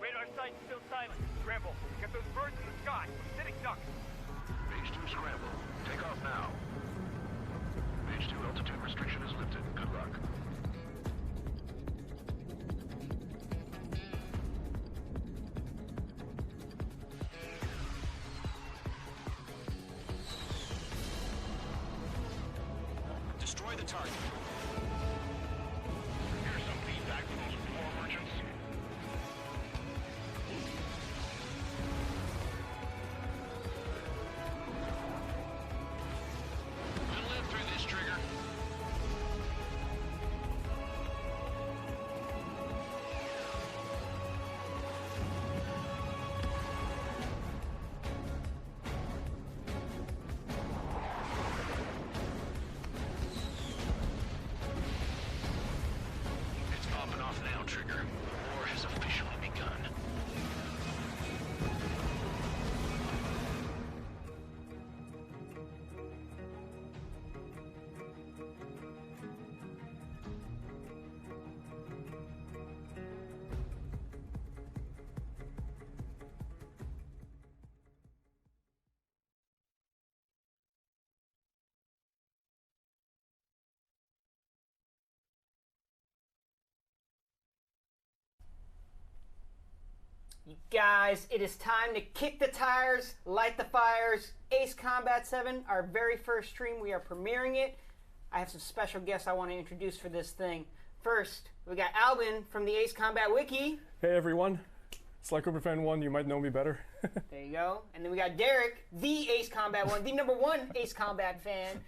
Radar site still silent. Scramble. Get those birds in the sky. Acidic ducks. Page 2 scramble. Take off now. Page 2 altitude restriction is lifted. Good luck. Destroy the target. Here's some feedback from those poor merchants. We'll live through this, Trigger. It's popping off now, Trigger. The war has officially begun. You guys, it is time to kick the tires, light the fires. Ace Combat 7, our very first stream. We are premiering it. I have some special guests I want to introduce for this thing. First, we got Alban from the Ace Combat Wiki. Hey everyone, it's like Fan 1, you might know me better. There you go. And then we got Derek, the Ace Combat 1, the #1 Ace Combat fan.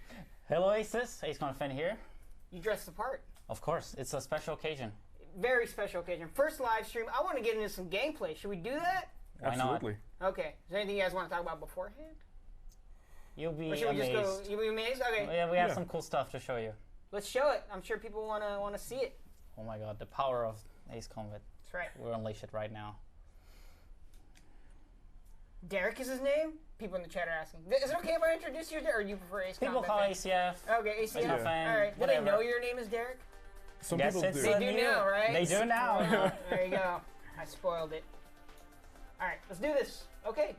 Hello Aces, Ace Combat fan here. You dressed the part. Of course, it's a special occasion. Very special occasion. First live stream. I want to get into some gameplay. Should we do that? Why Absolutely. not? Okay. Is there anything you guys want to talk about beforehand? You'll be Or should we amazed. just go? You'll be amazed? Okay. Yeah, we have some cool stuff to show you. Let's show it. I'm sure people want to see it. Oh my god, the power of Ace Combat. That's right. We'll unleash it right now. Derek is his name? People in the chat are asking. Is it okay if I introduce you, or do you prefer Ace People Combat call fan? ACF. Okay, ACF. Ace fan, All right. Do they whatever. know your name is Derek? Some Yes, people it's do. a They do new- now, right? They do now. There you go. I spoiled it. All right, let's do this. Okay.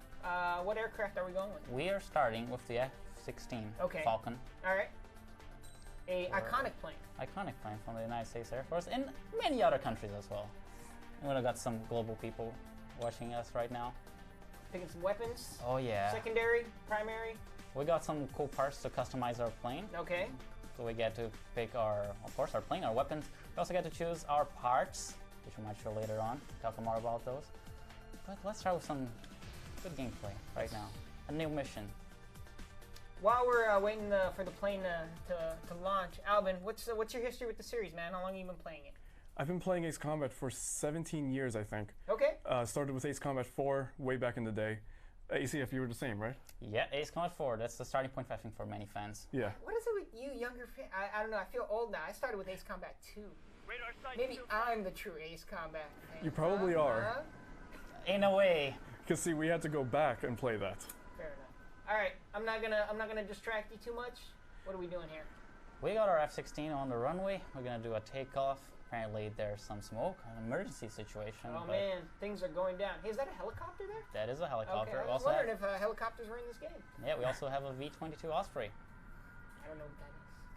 What aircraft are we going with? We are starting with the F-16 Okay. Falcon. All right. A iconic plane. Iconic plane from the United States Air Force and many other countries as well. And we've got some global people watching us right now. Picking some weapons. Oh yeah. Secondary, primary. We got some cool parts to customize our plane. Okay. So we get to pick our, of course, our plane, our weapons. We also get to choose our parts, which we might show later on. Talk more about those. But let's start with some good gameplay right now. A new mission. While we're waiting for the plane to launch, Alban, what's your history with the series, man? How long have you been playing it? I've been playing Ace Combat for 17 years, I think. Okay. Started with Ace Combat 4 way back in the day. ACF, you were the same, right? Yeah, Ace Combat 4. That's the starting point, I think, for many fans. Yeah. What is it with you younger fans? I don't know. I feel old now. I started with Ace Combat 2. Radar site Maybe still I'm the true Ace Combat fan. You probably are. Huh? In a way. Because see, we had to go back and play that. Fair enough. All right. I'm not gonna distract you too much. What are we doing here? We got our F-16 on the runway. We're gonna do a takeoff. Apparently there's some smoke, an emergency situation. Oh but man, things are going down. Hey, is that a helicopter there? that is a helicopter. Okay, I We was also wondering have, if helicopters were in this game. yeah, we also have a V-22 Osprey. I don't know what that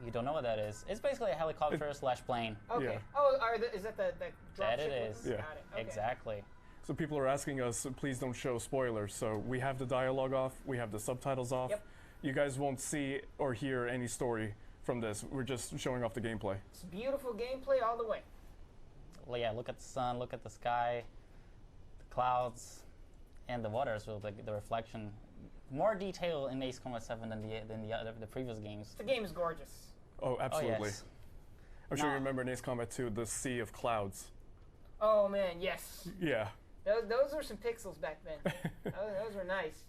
is. You don't know what that is? It's basically a helicopter slash plane. Okay. Yeah. Oh, is that the That dropship it one? is. Yeah. Got it. Okay. Exactly. So people are asking us, please don't show spoilers. So we have the dialogue off, we have the subtitles off. Yep. You guys won't see or hear any story from this. We're just showing off the gameplay. It's beautiful gameplay all the way. Well, yeah, look at the sun, look at the sky, the clouds, and the water as well, the reflection. More detail in Ace Combat 7 than the previous games. The game is gorgeous. Oh, absolutely. yes. I'm sure you Now- remember in Ace Combat 2, the sea of clouds. Oh man, yes. Yeah. Those were some pixels back then. those were nice.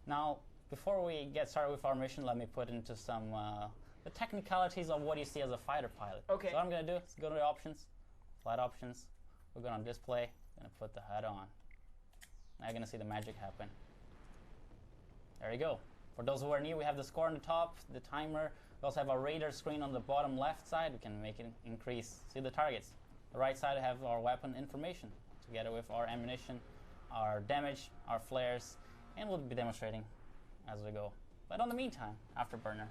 Now, before we get started with our mission, let me put into some the technicalities of what you see as a fighter pilot. Okay. So what I'm going to do is go to the options, flight options. We're going to display, going to put the HUD on. Now you're going to see the magic happen. There you go. For those who are new, we have the score on the top, the timer. We also have a radar screen on the bottom left side. We can make it increase. See the targets. The right side have our weapon information. together with our ammunition, our damage, our flares, and we'll be demonstrating as we go. But in the meantime, Afterburner.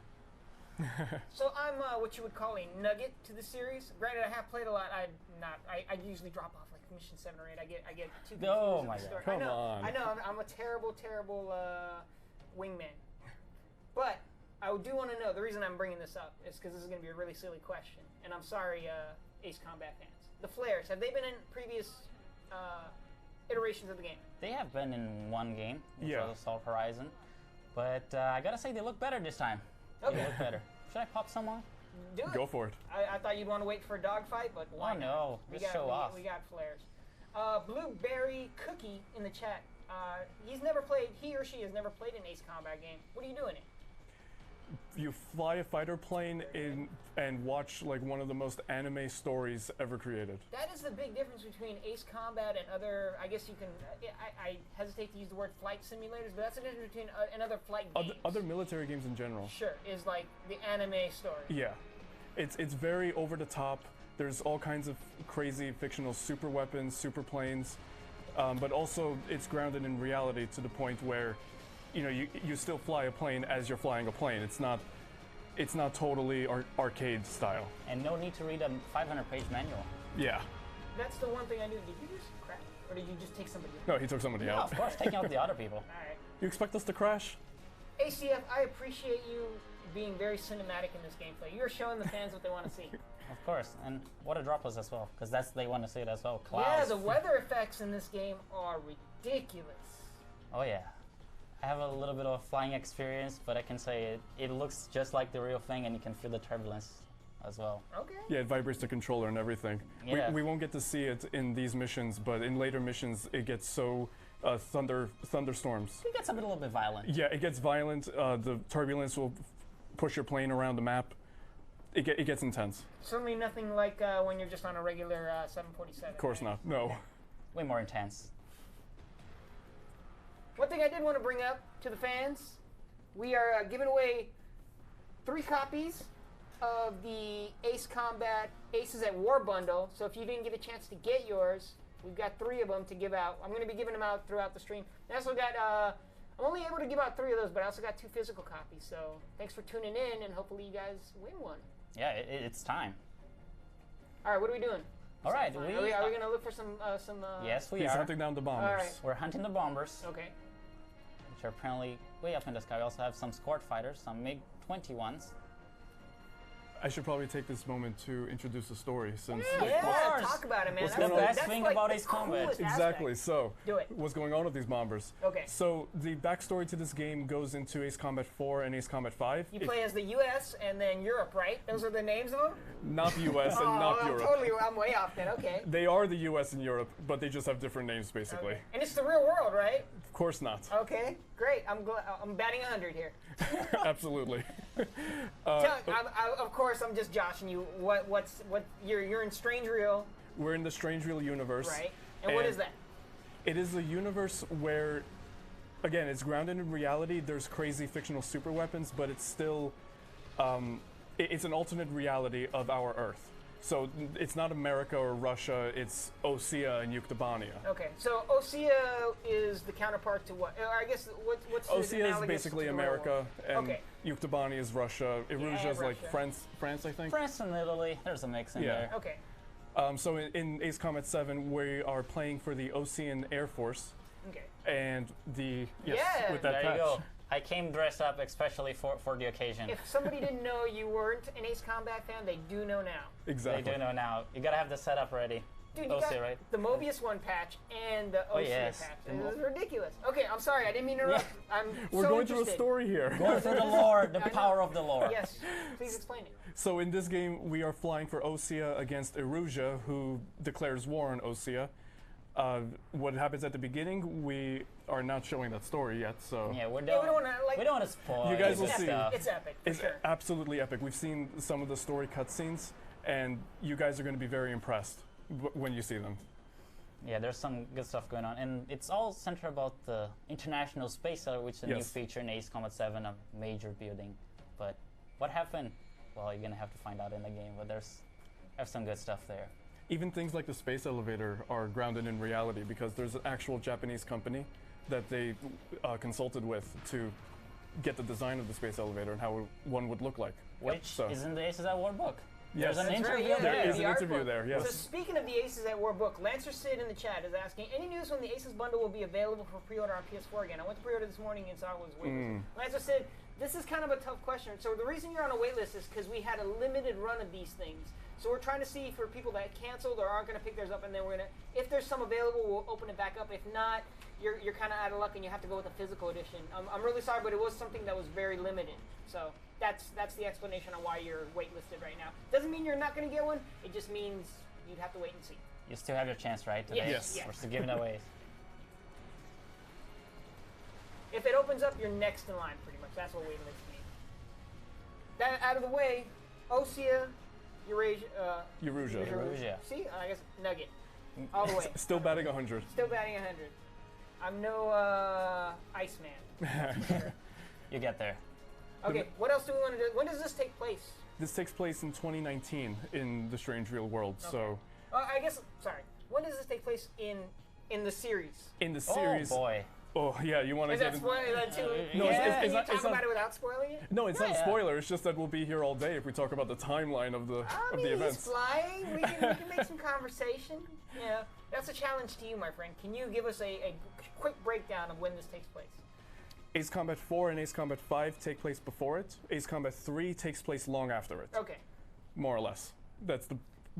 So I'm what you would call a nugget to the series. Granted, I have played a lot. I usually drop off like mission 7 or 8. I get too confused. Oh with my the God. story. Come I know. on. I know. I'm a terrible wingman. But I do want to know, the reason I'm bringing this up is because this is going to be a really silly question. And I'm sorry, Ace Combat fans. The flares, have they been in previous iterations of the game? They have been in one game, which Yeah. was Assault Horizon. But I gotta say, they look better this time. Okay. They look better. Should I pop someone? Do it. Go for it. I thought you'd want to wait for a dogfight, but why Oh, not? no. Just show off. We got flares. Blueberry Cookie in the chat. He or she has never played an Ace Combat game. What are you doing it? You fly a fighter plane and watch like one of the most anime stories ever created. That is the big difference between Ace Combat and other, I guess you can, I hesitate to use the word flight simulators, but that's the difference between another flight games. Other military games in general. Sure, is like the anime story. Yeah, it's very over the top. There's all kinds of crazy fictional super weapons, super planes, but also it's grounded in reality to the point where, you know, you still fly a plane as you're flying a plane. It's not totally arcade style. And no need to read a 500-page manual. Yeah. That's the one thing I knew. Did you just crash? Or did you just take somebody out? No, he took somebody Yeah, out. of course, taking out the other people. Alright. You expect us to crash? ACF, I appreciate you being very cinematic in this gameplay. You're showing the fans what they want to see. Of course, and what a drop was as well, because they want to see it as well. Yeah, Clouds. the weather effects in this game are ridiculous. Oh yeah. I have a little bit of flying experience, but I can say it looks just like the real thing, and you can feel the turbulence as well. Okay. Yeah, it vibrates the controller and everything. Yeah. We won't get to see it in these missions, but in later missions it gets so thunderstorms. It gets a little bit violent. Yeah, it gets violent. The turbulence will push your plane around the map. It gets intense. Certainly nothing like when you're just on a regular 747. Of course not. No. Way more intense. One thing I did want to bring up to the fans, we are giving away 3 copies of the Ace Combat Aces at War bundle. So if you didn't get a chance to get yours, we've got 3 of them to give out. I'm going to be giving them out throughout the stream. I also got, I'm only able to give out 3 of those, but I also got 2 physical copies. So thanks for tuning in, and hopefully you guys win one. Yeah, it's time. All right, what are we doing? All right, Are we going to look for some yes, we He's are. hunting down the bombers. All right. We're hunting the bombers, Okay. which are apparently way up in the sky. We also have some Squad fighters, some MiG-21s. I should probably take this moment to introduce the story since Yeah, course. talk about it, man. What's That's going on? Best that's thing like about the Ace Combat. coolest Exactly. aspect. So, Do it. what's going on with these bombers? Okay. So, the backstory to this game goes into Ace Combat 4 and Ace Combat 5. You play as the U.S. and then Europe, right? Those are the names of them? Not the US and not I'm Europe. totally, I'm way off then, okay. They are the US and Europe, but they just have different names, basically. Okay. And it's the real world, right? Of course not. Okay, great. I'm batting 100 here. Absolutely. Of course, I'm just joshing you. You're in Strange Real, We're in the Strange Real universe. right? And what is that? It is a universe where, again, it's grounded in reality. There's crazy fictional super weapons, but it's still, it's an alternate reality of our Earth. So it's not America or Russia, it's Osea and Yuktobania. Okay, so Osea is the counterpart to what? Or I guess what's the Osea is analogous basically to the real America, world? and Okay. Yuktobania is Russia. Erusia is like Russia. France, I think. France and Italy, there's a mix in Yeah. there. Okay. So in Ace Combat 7, we are playing for the Osean Air Force, Okay. and the Yeah. with that There patch. you go. I came dressed up especially for the occasion. If somebody didn't know you weren't an Ace Combat fan, they do know now. Exactly. They do know now. You gotta have the setup ready. Dude, you OC, got right? the Mobius 1 patch and the Osea yes. patch. The This is ridiculous. Okay, I'm sorry. I didn't mean to interrupt. I'm We're so going through a interested. story here. Going through the lore, the I know. power of the lore. Yes. Please explain it. So in this game, we are flying for Osea against Erusia, who declares war on Osea. What happens at the beginning, we are not showing that story yet, so Yeah, we Yeah, don't. we don't want to like. We don't want to spoil. You guys any will good see. stuff. It's epic for it's sure. absolutely epic. We've seen some of the story cutscenes, and you guys are going to be very impressed when you see them. Yeah, there's some good stuff going on, and it's all centered about the International Space Center, which is a new Yes. feature in Ace Combat 7, a major building. But what happened? Well, you're gonna have to find out in the game. But there's some good stuff there. even things like the space elevator are grounded in reality because there's an actual Japanese company that they consulted with to get the design of the space elevator and how one would look like. Which is in the Aces at War book. Yes. There's an That's right, interview yeah, there. There is the an art interview book. there, yes. So speaking of the Aces at War book, Lancer Sid in the chat is asking, any news when the Aces bundle will be available for pre-order on PS4 again? I went to pre-order this morning and saw it was waitlist. Lancer Sid, this is kind of a tough question. So the reason you're on a waitlist is because we had a limited run of these things. So we're trying to see for people that canceled or aren't going to pick theirs up, and then we're going to, if there's some available, we'll open it back up. If not, you're kind of out of luck and you have to go with a physical edition. I'm really sorry, but it was something that was very limited. So that's the explanation on why you're waitlisted right now. Doesn't mean you're not going to get one. It just means you'd have to wait and see. You still have your chance, right? Today? Yes. We're still giving it away. If it opens up, you're next in line, pretty much. That's what waitlist means. That out of the way, Osea, Eurasia. Eurasia. See, I guess Nugget. All the way. Still batting 100. Still batting 100. I'm no Iceman. You get there. Okay, what else do we want to do? When does this take place? This takes place in 2019 in the Strange Real World. Okay. So I guess, sorry. When does this take place in the series? in the series, Oh boy. oh yeah, you want to Is get that in- spoiling that too? No, Can you not- talk it's not- about it without spoiling it? No, it's not a Yeah. spoiler. It's just that we'll be here all day if we talk about the timeline of the I of mean, the events. he's flying. We can make some conversation. Yeah, that's a challenge to you, my friend. Can you give us a quick breakdown of when this takes place? Ace Combat 4 and Ace Combat 5 take place before it. Ace Combat 3 takes place long after it, Okay. more or less. That's the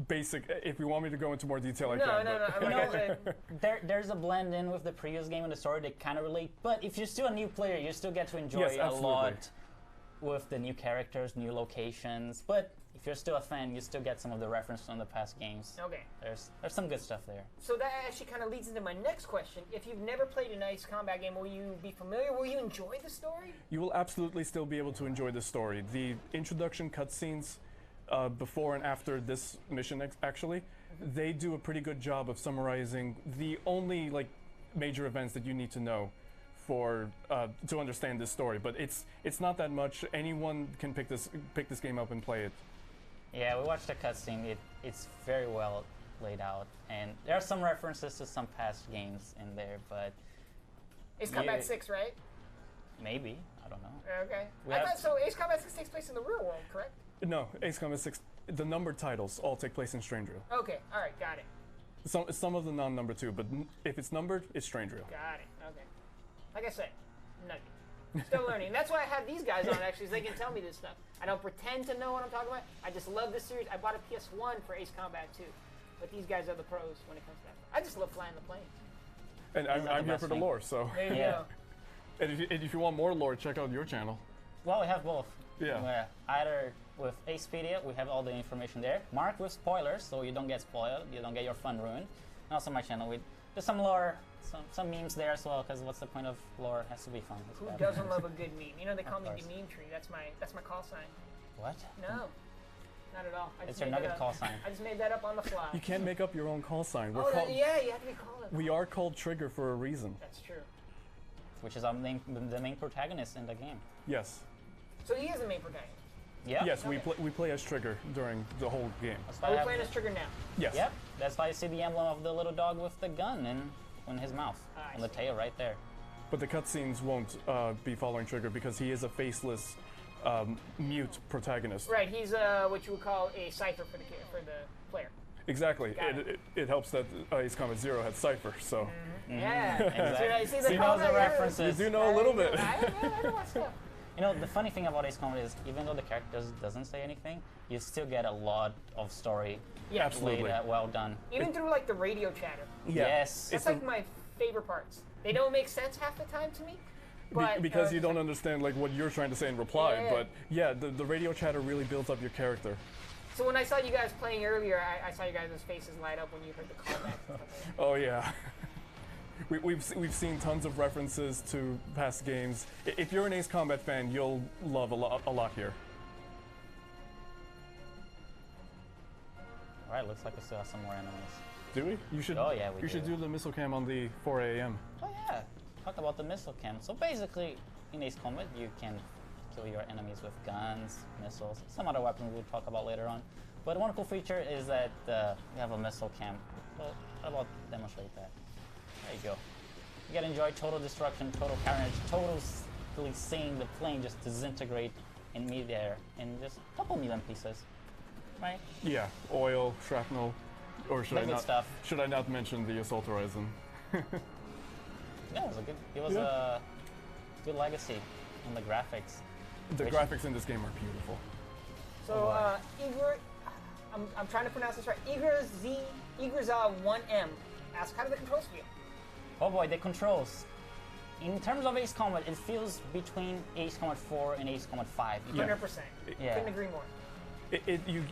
basic. If you want me to go into more detail, I No, can. no, but- no. Like I said, There's a blend in with the previous game and the story. They kind of relate. But if you're still a new player, you still get to enjoy Yes, a absolutely. lot with the new characters, new locations. But if you're still a fan, you still get some of the reference from the past games. okay. There's some good stuff there. So that actually kind of leads into my next question. If you've never played an Ace Combat game, will you be familiar? Will you enjoy the story? You will absolutely still be able to enjoy the story. The introduction cutscenes before and after this mission, actually, they do a pretty good job of summarizing the only major events that you need to know for to understand this story. But it's not that much. Anyone can pick this game up and play it. Yeah, we watched the cutscene. It's very well laid out, and there are some references to some past games in there, but Ace Combat Yeah. 6, right? maybe, I don't know. Okay. We I have- thought so. Ace Combat 6 takes place in the real world, correct? No, Ace Combat 6. The numbered titles all take place in Strange Real. Okay. All right. Got it. Some of the non-numbered too, but if it's numbered, it's Strange Real. Got it. Okay. Like I said, nugget. Still learning. That's why I have these guys on, actually, so they can tell me this stuff. I don't pretend to know what I'm talking about. I just love this series. I bought a PS1 for Ace Combat 2. But these guys are the pros when it comes to that. I just love flying the planes. And Isn't that I'm the here best for the thing? lore, so. There you Yeah. go. And if you want more lore, check out your channel. Well, we have both. Yeah. Either with Acepedia, we have all the information there. Marked with spoilers, so you don't get spoiled, you don't get your fun ruined. And also my channel with there's some lore, some memes there as well. Because what's the point of lore? It has to be fun. It's Who bad. doesn't love a good meme? You know, they call Of me course. the meme tree. That's my call sign. What? No. Not at all. I It's just your made that nugget up. call sign. I just made that up on the fly. You can't make up your own call sign. We're Oh, called, yeah, you have to be called. we are called Trigger for a reason. That's true. Which is the main protagonist in the game. Yes. So he is the main protagonist. Yeah. Yes, Okay. we play as Trigger during the whole game. That's Are why we I have- playing as Trigger now? Yes. Yep. That's why you see the emblem of the little dog with the gun in his mouth, I on the see. tail right there. But the cutscenes won't be following Trigger because he is a faceless, mute protagonist. Right, he's what you would call a cipher for the player. Exactly. Got it. It helps that Ace Combat 0 had Cypher, so Yeah. Exactly. See the He knows the comment? references. you do know a little bit. I know my stuff. You know, the funny thing about Ace Combat is, even though the character doesn't say anything, you still get a lot of story Yeah, Absolutely. laid, well done. even through like the radio chatter. Yeah. Yes. That's It's like a- my favorite parts. They don't make sense half the time to me. But, because you don't understand what you're trying to say in reply. Yeah. But yeah, the radio chatter really builds up your character. So when I saw you guys playing earlier, I saw you guys' faces light up when you heard the callback. Oh yeah. We've seen tons of references to past games. If you're an Ace Combat fan, you'll love a lot here. All right, looks like we still have some more enemies. Do we? You should. Oh, yeah, we You should do. do the missile cam on the 4 a.m. Oh yeah, talk about the missile cam. So basically, in Ace Combat, you can kill your enemies with guns, missiles, some other weapons we'll talk about later on. But one cool feature is that we have a missile cam. Well, how about demonstrate that? There you go. You gotta enjoy total destruction, total carnage, totally seeing the plane just disintegrate in midair in just a couple million pieces, right? Yeah, oil, shrapnel, or should Good stuff. Should I not mention the Assault Horizon? Yeah, it was a good legacy on the graphics. The graphics in this game are beautiful. So, Igor, I'm trying to pronounce this right. Igorza1M asks, how do the controls feel? Oh boy, the controls. In terms of Ace Combat, it feels between Ace Combat 4 and Ace Combat 5. 100%. Yeah. Couldn't agree more.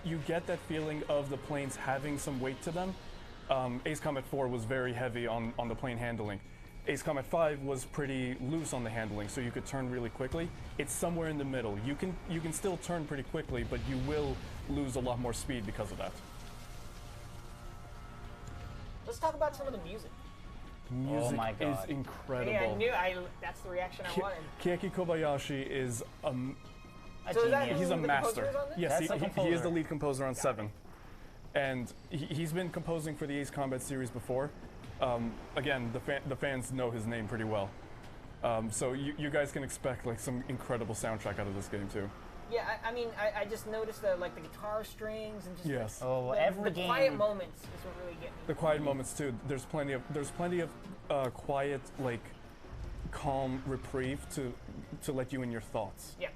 You get that feeling of the planes having some weight to them. Ace Combat 4 was very heavy on the plane handling. Ace Combat 5 was pretty loose on the handling, so you could turn really quickly. It's somewhere in the middle. You can still turn pretty quickly, but you will lose a lot more speed because of that. Let's talk about some of the music. Music my God. is incredible. Yeah, that's the reaction I wanted. Kieki Kobayashi is A So is that genius. he's a the master. composer is on this? Yes, That's he the is composer. the lead composer on 7. And he's been composing for the Ace Combat series before. Again, the fans know his name pretty well. So you guys can expect like some incredible soundtrack out of this game too. Yeah, I mean, I just noticed the guitar strings and just Yes. Oh, the every the quiet game. moments is what really get me. The quiet moments too. There's plenty of quiet, like calm reprieve to let you in your thoughts. Yeah.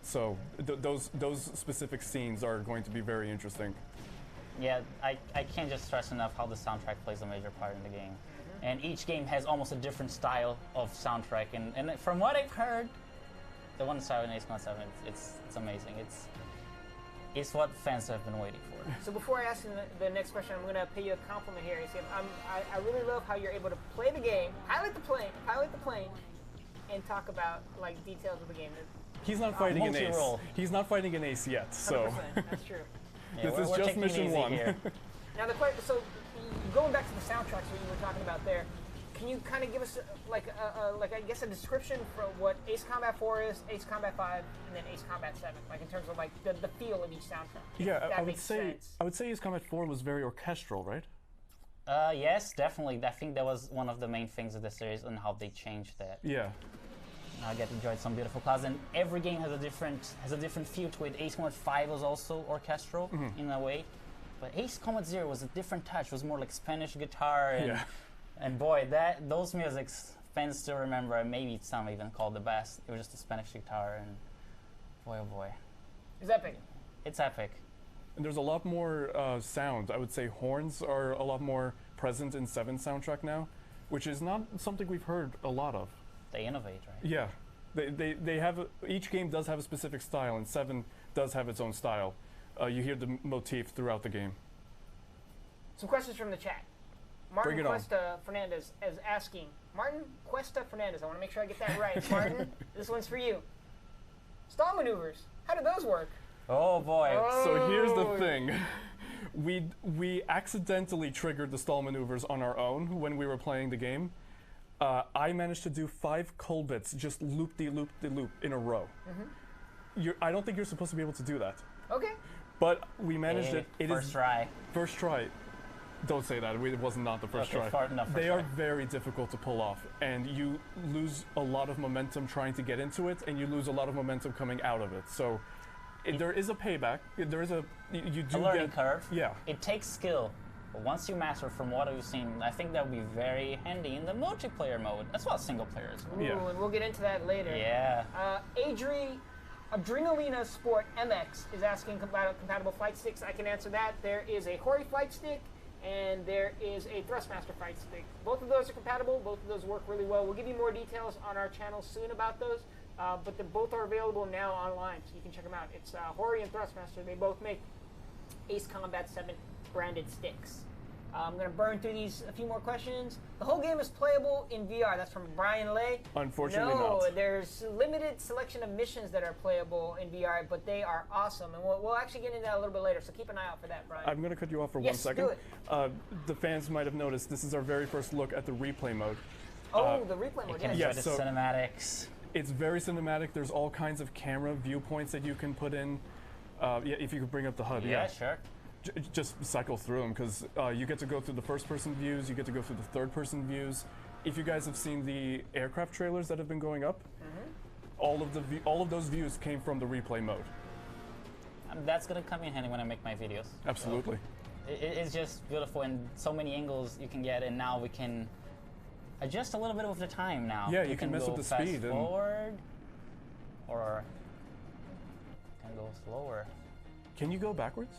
So those specific scenes are going to be very interesting. Yeah, I can't just stress enough how the soundtrack plays a major part in the game. And each game has almost a different style of soundtrack. And from what I've heard, the one style in Ace Combat 7, it's amazing. It's what fans have been waiting for. So before I ask you the next question, I'm going to pay you a compliment here. I really love how you're able to play the game, pilot the plane, and talk about like details of the game. He's not fighting an ace. multi-role. He's not fighting an ace yet. So 100%, that's true. Yeah, This we're is taking just it mission easy 1. here. Now so going back to the soundtracks that you were talking about there, can you kind of give us like I guess a description for what Ace Combat 4 is, Ace Combat 5, and then Ace Combat 7, like in terms of like the feel of each soundtrack? yeah, That I would makes say sense. Ace Combat 4 was very orchestral, right? Yes, definitely. I think that was one of the main things of the series and how they changed that. Yeah. I get to enjoy some beautiful clouds, and every game has a different feel to it. Ace Combat 5 was also orchestral in a way, but Ace Combat 0 was a different touch. It was more like Spanish guitar, and boy, those musics fans still remember. And maybe some even called the best. It was just a Spanish guitar, and boy, oh boy, It's epic. it's epic. And there's a lot more sound. I would say horns are a lot more present in 7's soundtrack now, which is not something we've heard a lot of. They innovate, right? Yeah, they have each game does have a specific style, and 7 does have its own style. You hear the motif throughout the game. Some questions from the chat. Bring Martin it on. Cuesta Fernandez is asking. Martin Cuesta Fernandez, I want to make sure I get that right. Martin, this one's for you. Stall maneuvers, how do those work? Oh boy. So here's the Oh. thing. We accidentally triggered the stall maneuvers on our own when we were playing the game. I managed to do 5 Colbits just loop-de-loop-de-loop in a row. I don't think you're supposed to be able to do that. Okay. But we managed it. It First is try. first try. Don't say that. It was not the first Okay, try. no, first They try. are very difficult to pull off, and you lose a lot of momentum trying to get into it, and you lose a lot of momentum coming out of it. So there is a payback. There is you do A learning get curve. Yeah. It takes skill. But once you master from what I've seen, I think that would be very handy in the multiplayer mode, as well as single players. Ooh, Yeah. and we'll get into that later. Yeah. Adrenalina Sport MX is asking about compatible flight sticks. I can answer that. There is a Hori flight stick, and there is a Thrustmaster fight stick. Both of those are compatible. Both of those work really well. We'll give you more details on our channel soon about those, but both are available now online, so you can check them out. It's Hori and Thrustmaster. They both make Ace Combat 7 branded sticks. I'm going to burn through a few more questions. The whole game is playable in VR. That's from Brian Lay. Unfortunately no, not. there's limited selection of missions that are playable in VR, but they are awesome. And we'll actually get into that a little bit later, so keep an eye out for that, Brian. I'm going to cut you off for Yes, 1 do second. The fans might have noticed this is our very first look at the replay mode. the replay mode, You can yes. enjoy Yeah, the so- cinematics. It's very cinematic. There's all kinds of camera viewpoints that you can put in. Yeah, if you could bring up the HUD. Yeah, sure. just cycle through them, because you get to go through the first-person views, you get to go through the third-person views. If you guys have seen the aircraft trailers that have been going up, all of those views came from the replay mode. That's gonna come in handy when I make my videos. Absolutely. It's just beautiful, and so many angles you can get, and now we can adjust a little bit of the time now. Yeah, you can mess with the fast speed and- forward, or can go slower. Can you go backwards?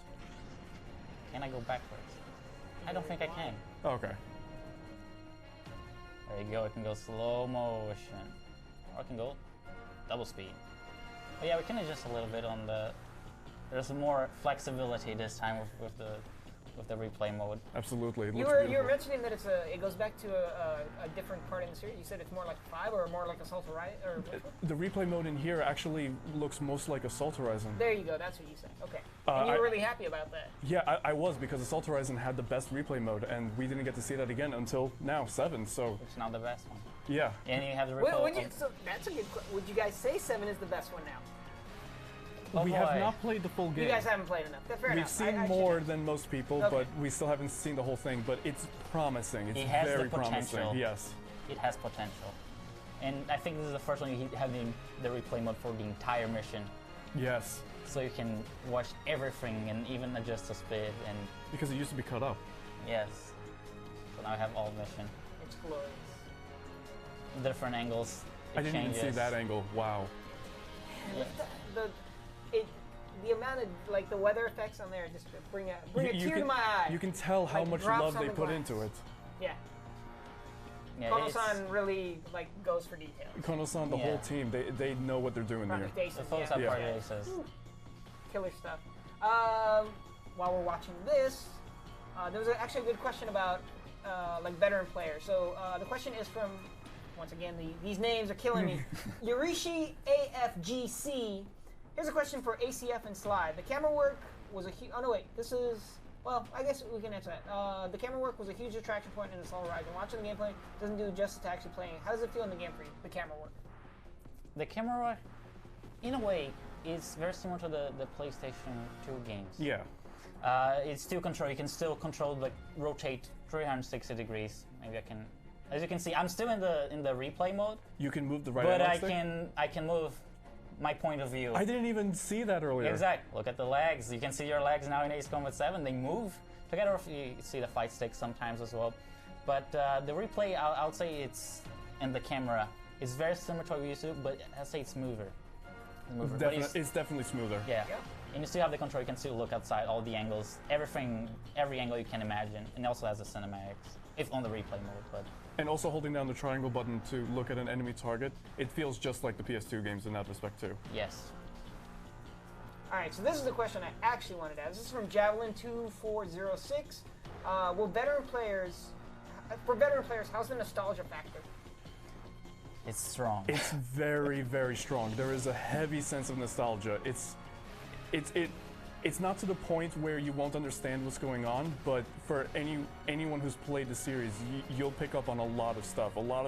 Can I go backwards? I don't think I can. Oh, okay. There you go, it can go slow motion. Or it can go double speed. But yeah, we can adjust a little bit on the... There's more flexibility this time with the replay mode. Absolutely. It You looks were beautiful. mentioning that it goes back to a different part in the series. You said it's more like 5 or more like Assault Horizon, or which one? The replay mode in here actually looks most like Assault Horizon. There you go. That's what you said. Okay. And you were really happy about that. Yeah, I was, because Assault Horizon had the best replay mode, and we didn't get to see that again until now, 7. So Which is not the best one. yeah, And you have the replay. So that's a good. Would you guys say 7 is the best one now? we boy. have not played the full game. You guys haven't played enough. Fair We've enough. seen I more should- than most people, Okay. but we still haven't seen the whole thing. But it's promising. It's It has the very promising. potential. Yes. It has potential. And I think this is the first one you having the replay mode for the entire mission. Yes. So you can watch everything and even adjust the speed, and Because it used to be cut up. yes. So now I have all mission. It's glorious. Different angles. It I didn't even see changes. that angle. Wow. Yeah. The amount of like the weather effects on there just bring a tear to can, my eye. you can tell how Like much drops love on they the put glass. into it. Yeah. Yeah, Kono-san really like goes for details. Kono-san, the Yeah. whole team, they know what they're doing here. Project Aces, the photos yeah. are Yeah. part of Aces. Killer stuff. While we're watching this, there was actually a good question about like veteran players. So the question is from, once again, these names are killing me. Yurishi AFGC. Here's a question for ACF and Slide. The camera work was a huge. Oh no, wait. This is. Well, I guess we can answer that. The camera work was a huge attraction point in Assault Horizon. Watching the gameplay doesn't do justice to actually playing. How does it feel in the game for you? The camera work. The camera, in a way, is very similar to the PlayStation 2 games. Yeah. It's still control. You can still control, like, rotate 360 degrees. Maybe I can. As you can see, I'm still in the replay mode, You can move the right but analog I can move my point of view. I didn't even see that earlier. Exactly. Look at the legs. You can see your legs now in Ace Combat 7. They move together. If you see the fight stick sometimes as well. But the replay, I would say it's, and the camera is very similar to what we used to, but I'd say it's smoother. But It's definitely smoother. yeah. And you still have the control. You can still look outside, all the angles, everything, every angle you can imagine. And it also has the cinematics, if on the replay mode. But And also holding down the triangle button to look at an enemy target, it feels just like the PS2 games in that respect too. yes, All right, so this is the question I actually wanted to ask. This is from Javelin2406. For veteran players, how's the nostalgia factor? it's strong. It's very, very strong. There is a heavy sense of nostalgia. It's not to the point where you won't understand what's going on, but for anyone who's played the series, you'll pick up on a lot of stuff, a lot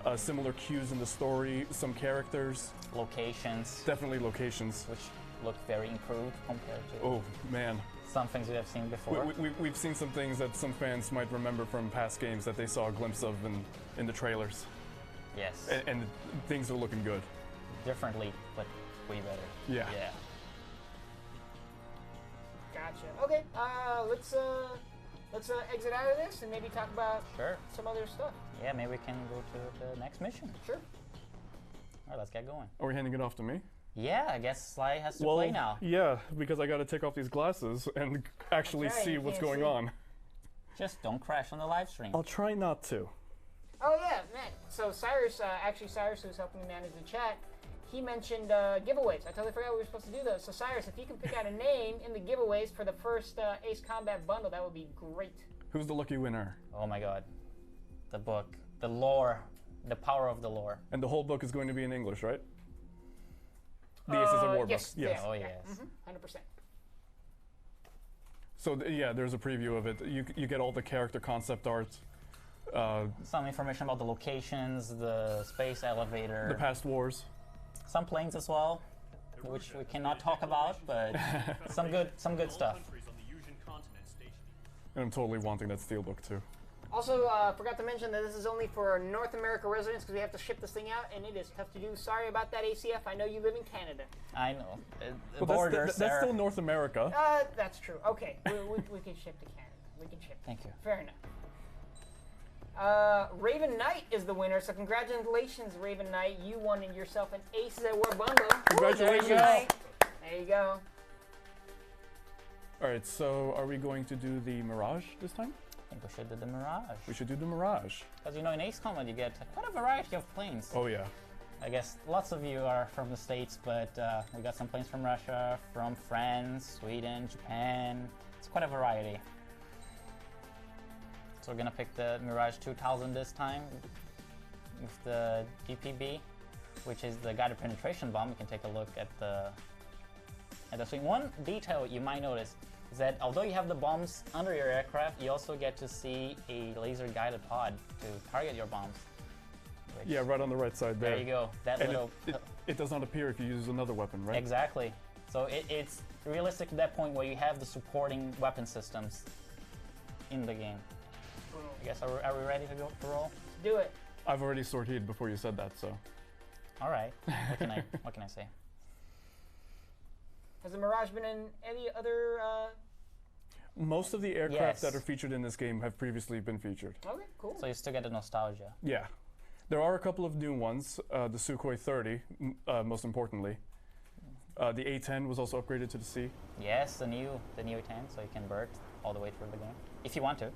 of similar cues in the story, some characters, Locations, definitely locations. which look very improved compared to Oh man, some things we have seen before. we've seen some things that some fans might remember from past games that they saw a glimpse of in the trailers, Yes, and things are looking good. differently, but way better. Yeah. Yeah. Gotcha. Okay, let's exit out of this and maybe talk about Sure. some other stuff. Yeah, maybe we can go to the next mission. Sure. All right, let's get going. Are we handing it off to me? Yeah, I guess Sly has to play now. Yeah, because I got to take off these glasses and actually That's right, see you what's can't going see. on. Just don't crash on the live stream. I'll try not to. Oh yeah, man. So Cyrus, who's helping me manage the chat, he mentioned giveaways. I totally forgot we were supposed to do those. So Cyrus, if you can pick out a name in the giveaways for the first Ace Combat bundle, that would be great. Who's the lucky winner? Oh my god. The book, the lore, the power of the lore. And the whole book is going to be in English, right? The Aces of War yes, book. Yes. Oh, yeah. yes. 100%. So yeah, there's a preview of it. You get all the character concept art, Some information about the locations, the space elevator, the past wars. some planes as well, which we cannot talk about, but some good stuff. And I'm totally wanting that steelbook too. Also, forgot to mention that this is only for North America residents because we have to ship this thing out, and it is tough to do. Sorry about that, ACF. I know you live in Canada. I know. Well, Borders that's are- still North America. That's true. Okay, we can ship to Canada. We can ship. Thank you. Fair enough. Raven Knight is the winner, so congratulations, Raven Knight. You won yourself an Aces at War bundle. Congratulations. There you go. All right, so are we going to do the Mirage this time? I think we should do the Mirage. We should do the Mirage. Because you know, in Ace Combat you get quite a variety of planes. Oh yeah. I guess lots of you are from the States, but we got some planes from Russia, from France, Sweden, Japan. It's quite a variety. So we're gonna pick the Mirage 2000 this time with the GPB, which is the guided penetration bomb. You can take a look at the swing. One detail you might notice is that although you have the bombs under your aircraft, you also get to see a laser guided pod to target your bombs. Yeah, right on the right side there. There you go. That And little. it does not appear if you use another weapon, right? Exactly. So it's realistic to that point where you have the supporting weapon systems in the game. I guess are we ready to go to roll? Do it. I've already sortied before you said that, so. All right. What can I say? Has the Mirage been in any other? Most of the aircraft Yes. that are featured in this game have previously been featured. Okay, cool. So you still get the nostalgia. Yeah. There are a couple of new ones. The Sukhoi 30, most importantly. The A-10 was also upgraded to the C. Yes, the new A10, so you can bird all the way through the game if you want to.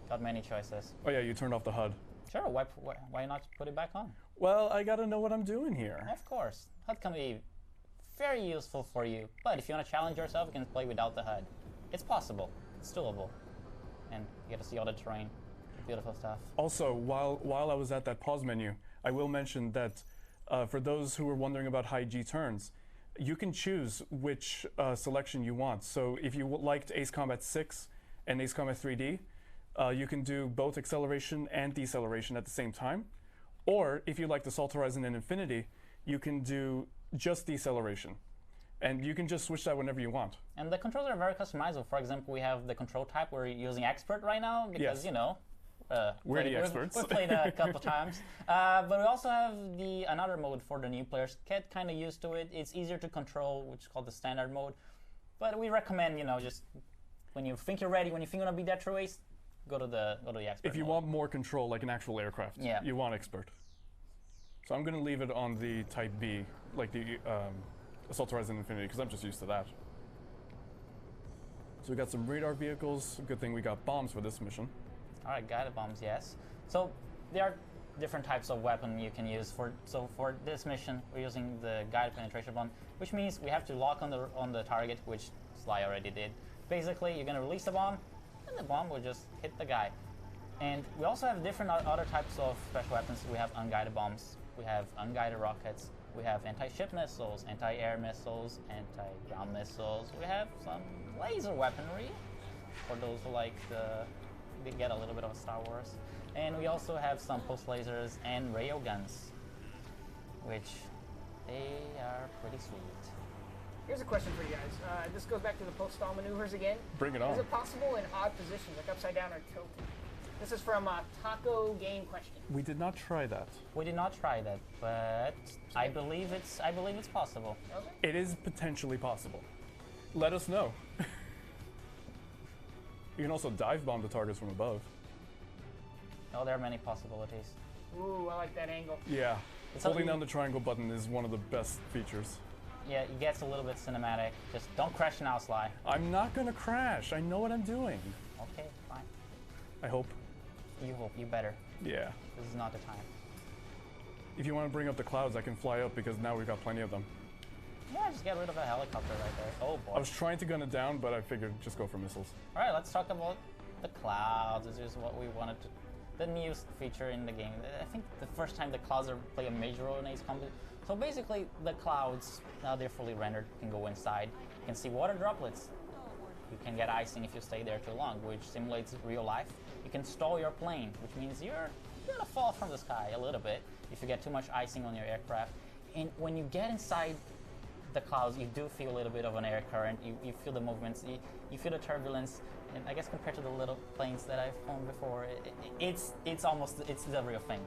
Got many choices. Oh yeah, you turned off the HUD. Sure. Why not put it back on? Well, I gotta know what I'm doing here. Of course, HUD can be very useful for you. But if you want to challenge yourself, you can play without the HUD. It's possible. It's doable, and you get to see all the terrain. Beautiful stuff. Also, while I was at that pause menu, I will mention that for those who are wondering about high G turns, you can choose which selection you want. So if you liked Ace Combat 6 and Ace Combat 3D, you can do both acceleration and deceleration at the same time. Or if you like Assault Horizon and Infinity, you can do just deceleration. And you can just switch that whenever you want. And the controls are very customizable. For example, we have the control type. We're using Expert right now because, Yes. you know, We're the experts. We've played a couple times. But we also have another mode for the new players. Get kind of used to it. It's easier to control, which is called the standard mode. But we recommend, you know, just when you think you're ready, when you think you're going to be that true ace, go to the expert If you mode. want more control like an actual aircraft, Yeah. you want expert. So I'm going to leave it on the Type B, like the Assault Horizon Infinity, because I'm just used to that. So we got some radar vehicles. Good thing we got bombs for this mission. All right, guided bombs, yes. So there are different types of weapon you can use. So for this mission, we're using the guided penetration bomb, which means we have to lock on the target, which Sly already did. Basically, you're going to release the bomb, and the bomb will just hit the guy. And we also have different other types of special weapons. We have unguided bombs, we have unguided rockets, we have anti-ship missiles, anti-air missiles, anti-ground missiles. We have some laser weaponry for those who like to get a little bit of Star Wars. And we also have some pulse lasers and rail guns, which they are pretty sweet. Here's a question for you guys. This goes back to the post-stall maneuvers again. Bring it on. Is it possible in odd positions, like upside down or tilted? This is from Taco Game Question. We did not try that. We did not try that, but I believe it's possible. Okay. It is potentially possible. Let us know. You can also dive bomb the targets from above. Oh, there are many possibilities. Ooh, I like that angle. Yeah. It's Holding something- down the triangle button is one of the best features. Yeah, it gets a little bit cinematic. Just don't crash now, Sly. I'm not gonna crash. I know what I'm doing. Okay, fine. I hope. You hope. You better. Yeah. This is not the time. If you want to bring up the clouds, I can fly up because now we've got plenty of them. Yeah, just get rid of a helicopter right there. Oh boy. I was trying to gun it down, but I figured just go for missiles. All right, let's talk about the clouds. This is what we wanted to. The newest feature in the game. I think the first time the clouds play a major role in Ace Combat. So basically, the clouds, now they're fully rendered, can go inside. You can see water droplets. You can get icing if you stay there too long, which simulates real life. You can stall your plane, which means you're gonna fall from the sky a little bit if you get too much icing on your aircraft. And when you get inside the clouds, you do feel a little bit of an air current. You feel the movements, you feel the turbulence, and I guess compared to the little planes that I've flown before, it's the real thing,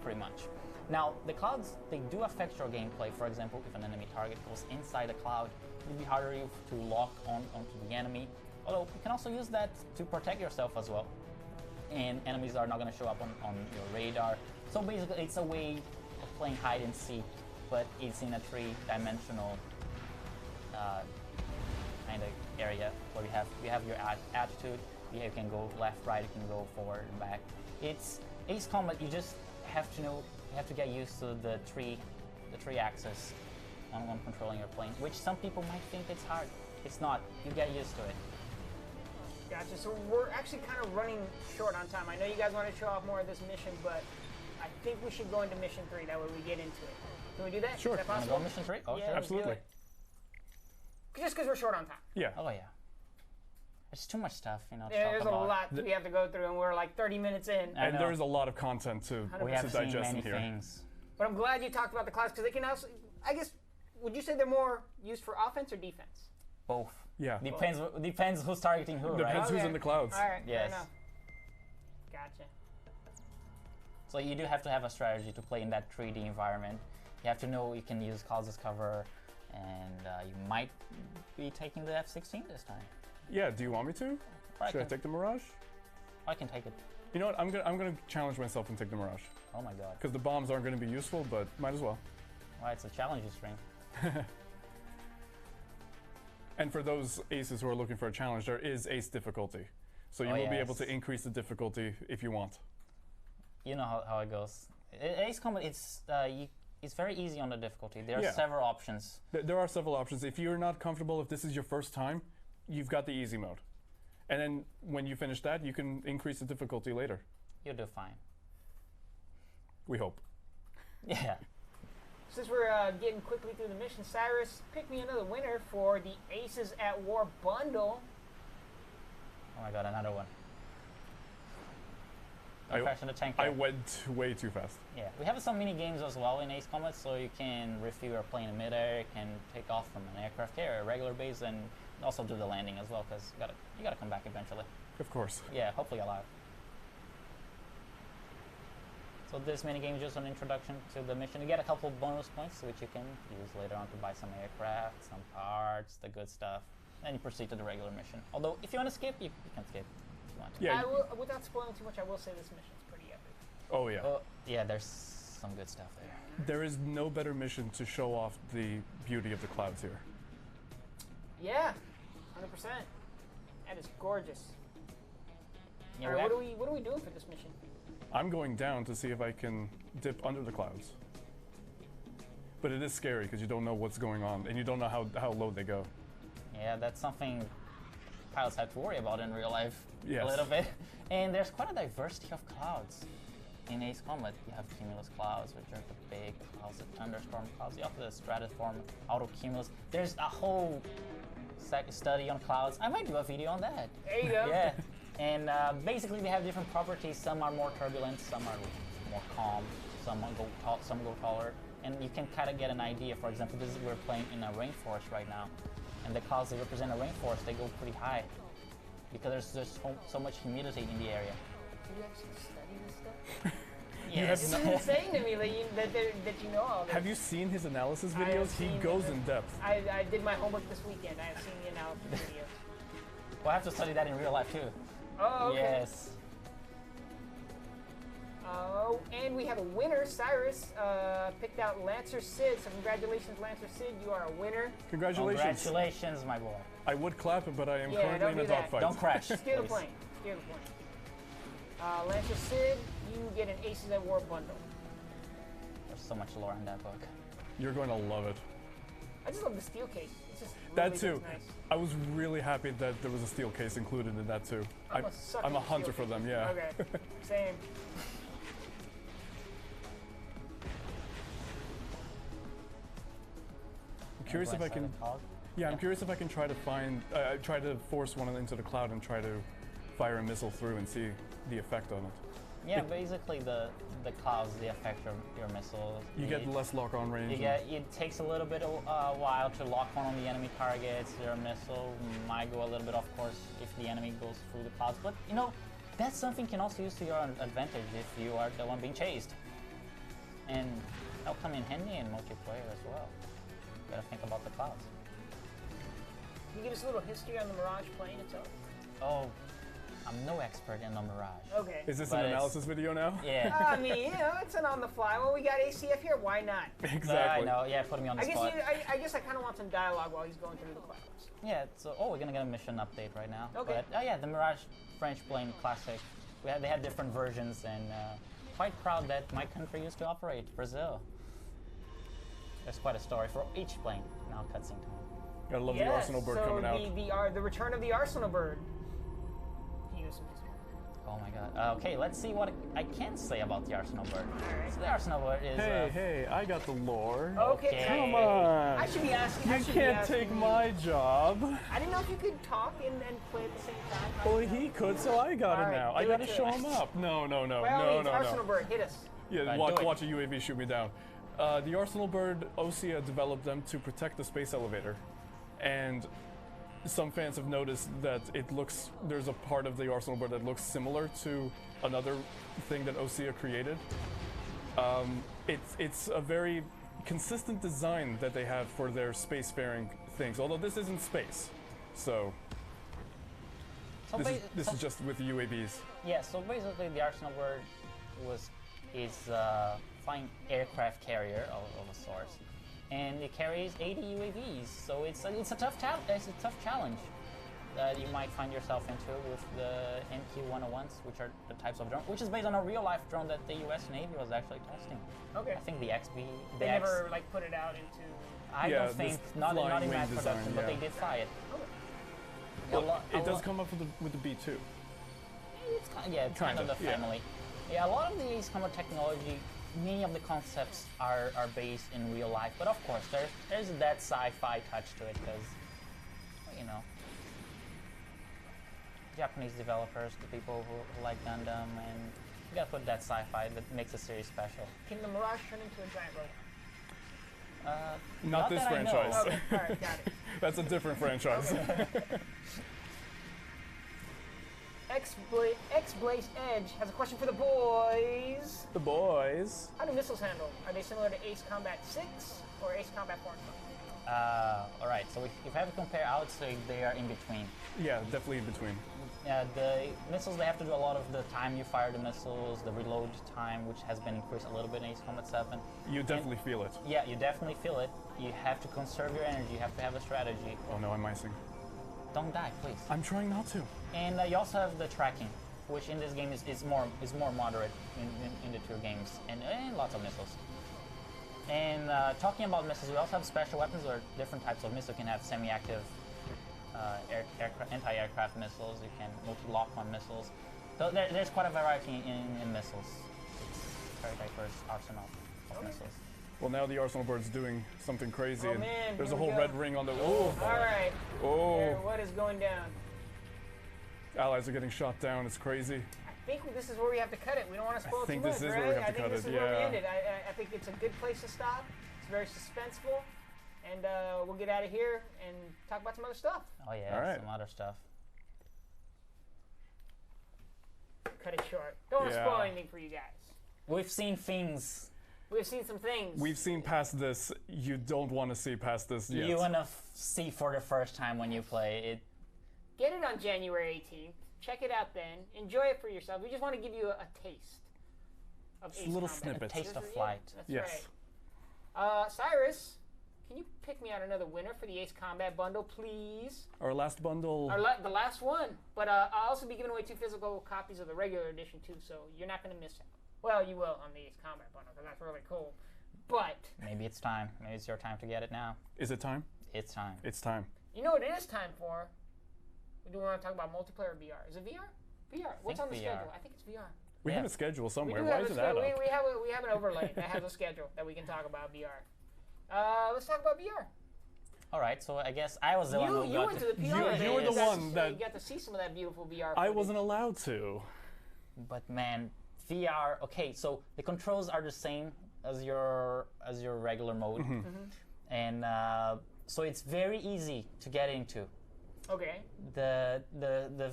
pretty much. Now, the clouds, they do affect your gameplay. For example, if an enemy target goes inside a cloud, it'll be harder to lock onto the enemy. Although, you can also use that to protect yourself as well. And enemies are not going to show up on your radar. So basically, it's a way of playing hide and seek, but it's in a three-dimensional kind of area where you have your attitude. You can go left, right, you can go forward and back. It's Ace Combat. You just have to know. You have to get used to the three axis on controlling your plane, which some people might think it's hard. It's not. You get used to it. Gotcha. So we're actually kind of running short on time. I know you guys want to show off more of this mission, but I think we should go into mission 3. That way we get into it. Can we do that? Sure. Is that Wanna possible? go mission 3? Oh, Yeah, sure. let's do Absolutely. it. Just because we're short on time. Yeah. Oh yeah. There's too much stuff, to Yeah, there's talk a about. lot we have to go through, and we're like 30 minutes in. I And know. there's a lot of content to We have seen digest many in here. things. But I'm glad you talked about the clouds because they can also, I guess, would you say they're more used for offense or defense? Both. Yeah. Depends who's targeting who, right? Depends who's Okay. in the clouds. All right, fair Yes. enough. Gotcha. So you do have to have a strategy to play in that 3D environment. You have to know you can use clouds as cover, and you might be taking the F-16 this time. Yeah. Do you want me to? Should I take the Mirage? I can take it. You know what? I'm gonna challenge myself and take the Mirage Oh my god. because the bombs aren't going to be useful, but might as well. Well, it's a challenge string. And for those aces who are looking for a challenge, there is ace difficulty, so you Oh, will be able yes. to increase the difficulty if you want. You know how it goes. Ace Combat, it's very easy on the difficulty. There are Yeah. several options. There are several options. If you're not comfortable, if this is your first time, you've got the easy mode. And then when you finish that, you can increase the difficulty later. You'll do fine. We hope. Yeah. Since we're getting quickly through the mission, Cyrus, pick me another winner for the Aces at War bundle. Oh my god, another one. I- No crash in the tanker. I went way too fast. Yeah, we have some mini games as well in Ace Combat, so you can refuel your plane in midair, you can take off from an aircraft carrier, a regular base, and also do the landing as well, because you gotta come back eventually. Of course. Yeah, hopefully alive. So this mini game is just an introduction to the mission. You get a couple bonus points, which you can use later on to buy some aircraft, some parts, the good stuff, and you proceed to the regular mission. Although, if you want to skip, you can skip if you want to. Yeah. I will, without spoiling too much, I will say this mission's pretty epic. Oh yeah. Oh, yeah, there's some good stuff there. There is no better mission to show off the beauty of the clouds here. Yeah, 100%. That is gorgeous. Yeah, All we right, have- what are we doing for this mission? I'm going down to see if I can dip under the clouds. But it is scary because you don't know what's going on and you don't know how low they go. Yeah, that's something pilots have to worry about in real life Yes. a little bit. And there's quite a diversity of clouds in Ace Combat. You have cumulus clouds, which are the big clouds, the thunderstorm clouds. You have the stratiform autocumulus. There's a whole study on clouds. I might do a video on that. There you go. Yeah. And basically, they have different properties. Some are more turbulent, some are more calm, some go taller. And you can kind of get an idea. For example, we're playing in a rainforest right now, and the clouds that represent a rainforest, they go pretty high because there's so much humidity in the area. Do you actually study this stuff? Yes. This is insane to me that you know all this. Have you seen his analysis I have videos? He seen goes them. in depth. I did my homework this weekend. I have seen the analysis videos. We'll have to study that in real life too. Oh, okay. Yes. Oh, and we have a winner. Cyrus picked out Lancer Sid. So congratulations, Lancer Sid. You are a winner. Congratulations. Congratulations, my boy. I would clap him, but I am Yeah, currently don't in a do that. dogfight. Don't crash. Steal the please. plane. Steal the plane. Lancer Sid, you get an Aces at War bundle. There's so much lore in that book. You're going to love it. I just love the steel case. It's just That really too. looks nice. I was really happy that there was a steel case included in that too. I'm a sucker I'm a for hunter steel for them, cases. yeah. Okay, same. I'm curious if I can. Yeah, I'm curious if I can try to find, try to force one into the cloud and try to fire a missile through and see the effect on it. Yeah, basically the clouds, the effect of your missiles. You get less lock-on range. It takes a little bit of while to lock on the enemy targets. Your missile might go a little bit off course if the enemy goes through the clouds. But you know, that's something you can also use to your advantage if you are the one being chased. And that'll come in handy in multiplayer as well. Gotta think about the clouds. Can you give us a little history on the Mirage plane itself? Oh, I'm no expert in the Mirage. Okay. Is this But an it's- analysis video now? Yeah. I mean, you know, it's an on the fly. Well, we got ACF here. Why not? Exactly. I know. Yeah, putting me on the spot. I guess I kind of want some dialogue while he's going through the clouds. Yeah. So, we're gonna get a mission update right now. Okay. But, yeah, the Mirage French plane classic. They had different versions, and quite proud that my country used to operate, Brazil. There's quite a story for each plane. Now cutscene time. Gotta love the Arsenal bird coming out. The return of the Arsenal bird. Can you give us some history? Oh my god. Okay, let's see what I can say about the Arsenal bird. Alright. So the Arsenal bird is. Hey, I got the lore. Okay. Come on. I should be asking. You can't take my job. I didn't know if you could talk and play at the same time. Well, he could, so I got it Alright, now. I do it gotta to show us. him up. No. Well, Arsenal bird, hit us. Yeah, Right, watch, do it. watch a UAV shoot me down. The Arsenal bird, OSEA developed them to protect the space elevator. And some fans have noticed that there's a part of the Arsenal bird that looks similar to another thing that OSEA created. It's a very consistent design that they have for their spacefaring things, although this isn't space. So this is just with UAVs. Yeah. So basically, the Arsenal bird is flying aircraft carrier of a sort, and it carries 80 UAVs. So it's a tough challenge that you might find yourself into with the MQ-101s, which are the types of drone, which is based on a real-life drone that the U.S. Navy was actually testing. Okay. I think the XB. They never like put it out into. I Yeah, don't think this not flying in wing mass design, production, but yeah. they did fly it. It does come up with the B2. It's kind of the yeah. family. Yeah, a lot of the Ace Combat technology, many of the concepts are based in real life, but of course there's that sci-fi touch to it because, you know, Japanese developers, the people who like Gundam, and you gotta put that sci-fi that makes the series special. Can the Mirage turn into a giant robot? Not this that I know. franchise. Okay, all right, got it. That's a different franchise. X-Blaze Edge has a question for the boys. The boys. How do missiles handle? Are they similar to Ace Combat 6 or Ace Combat 4 and 5? All right, so if I have to compare, I would say they are in between. Yeah, definitely in between. The missiles, they have to do a lot of the time you fire the missiles, the reload time, which has been increased a little bit in Ace Combat 7. You definitely feel it. Yeah, you definitely feel it. You have to conserve your energy. You have to have a strategy. Oh no, I'm icing. Don't die, please. I'm trying not to. And you also have the tracking, which in this game is more moderate in the two games, and lots of missiles. And talking about missiles, we also have special weapons or different types of missiles. You can have semi-active anti-aircraft missiles. You can multi-lock-on missiles. So there's quite a variety in missiles. It's a very diverse arsenal of missiles. Well, now the Arsenal bird's doing something crazy, Oh, and man, there's a here we whole go. red ring on the. Oh, All right. oh! Here, what is going down? Allies are getting shot down. It's crazy. I think this is where we have to cut it. We don't want to spoil think too much, this is right? where we have to I think cut this it, is where we yeah. end it. I think it's a good place to stop. It's very suspenseful, and we'll get out of here and talk about some other stuff. Oh yeah, All right. some other stuff. Cut it short. Don't want to Yeah. spoil anything for you guys. We've seen things. We've seen some things. We've seen past this. You don't want to see past this yet. You want to see for the first time when you play it. Get it on January 18th. Check it out then. Enjoy it for yourself. We just want to give you a taste of Just Ace a little Combat. snippet. Taste of Yeah, flight. that's Yes. right. Cyrus, can you pick me out another winner for the Ace Combat bundle, please? Our last bundle. The last one. But I'll also be giving away 2 physical copies of the regular edition too, so you're not going to miss out. Well, you will on the Ace Combat bundle, because that's really cool. But Maybe it's time. Maybe it's your time to get it now. Is it time? It's time. It's time. you know what it is time for? We do want to talk about multiplayer VR. Is it VR? VR. What's on the VR. schedule? I think it's VR. We Yeah. have a schedule We somewhere. do Why have is a it that schedule. up? We have an overlay that has a schedule that we can talk about VR. Let's talk about VR. All right, so I guess I was the one who You got went to the PR. You were the one that- You got to see some of that beautiful VR. I footage. wasn't allowed to. But man, VR. Okay, so the controls are the same as your regular mode, and so it's very easy to get into. Okay. The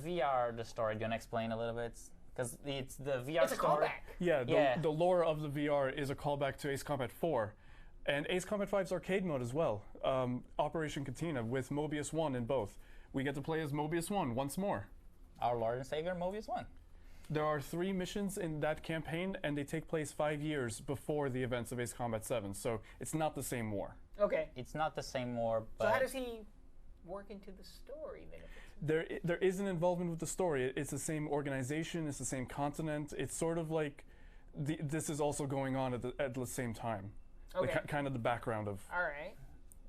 VR, the story. Do you want to explain a little bit? Because it's the VR It's a story. callback. Yeah, Yeah. the lore of the VR is a callback to Ace Combat 4. And Ace Combat 5's arcade mode as well. Operation Katina with Mobius 1 in both. We get to play as Mobius 1 once more. Our Lord and Savior, Mobius 1. There are 3 missions in that campaign, and they take place 5 years before the events of Ace Combat 7, so it's not the same war. Okay. It's not the same war, but So how does he work into the story then? If it's- There is an involvement with the story. It's the same organization, it's the same continent. It's sort of like this is also going on at the same time. Okay. Like, kind of the background of. All right.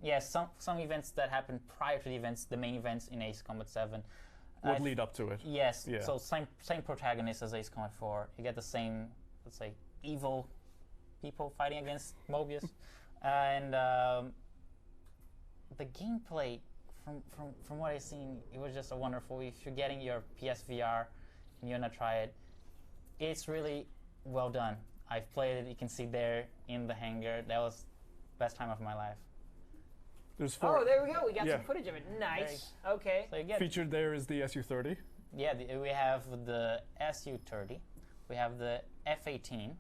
yeah, some events that happen prior to the events, the main events in Ace Combat 7. What lead up to it. Yes, Yeah. so same protagonist as Ace Combat 4. You get the same, let's say, evil people fighting against Mobius, and the gameplay from what I've seen, it was just a wonderful. If you're getting your PSVR and you're gonna try it, it's really well done. I've played it. You can see there in the hangar. That was best time of my life. There's 4. Oh, there we go. We got Yeah. some footage of it. Nice. Okay. So you get Featured there is the SU-30. yeah. We have the SU-30, we have the F-18,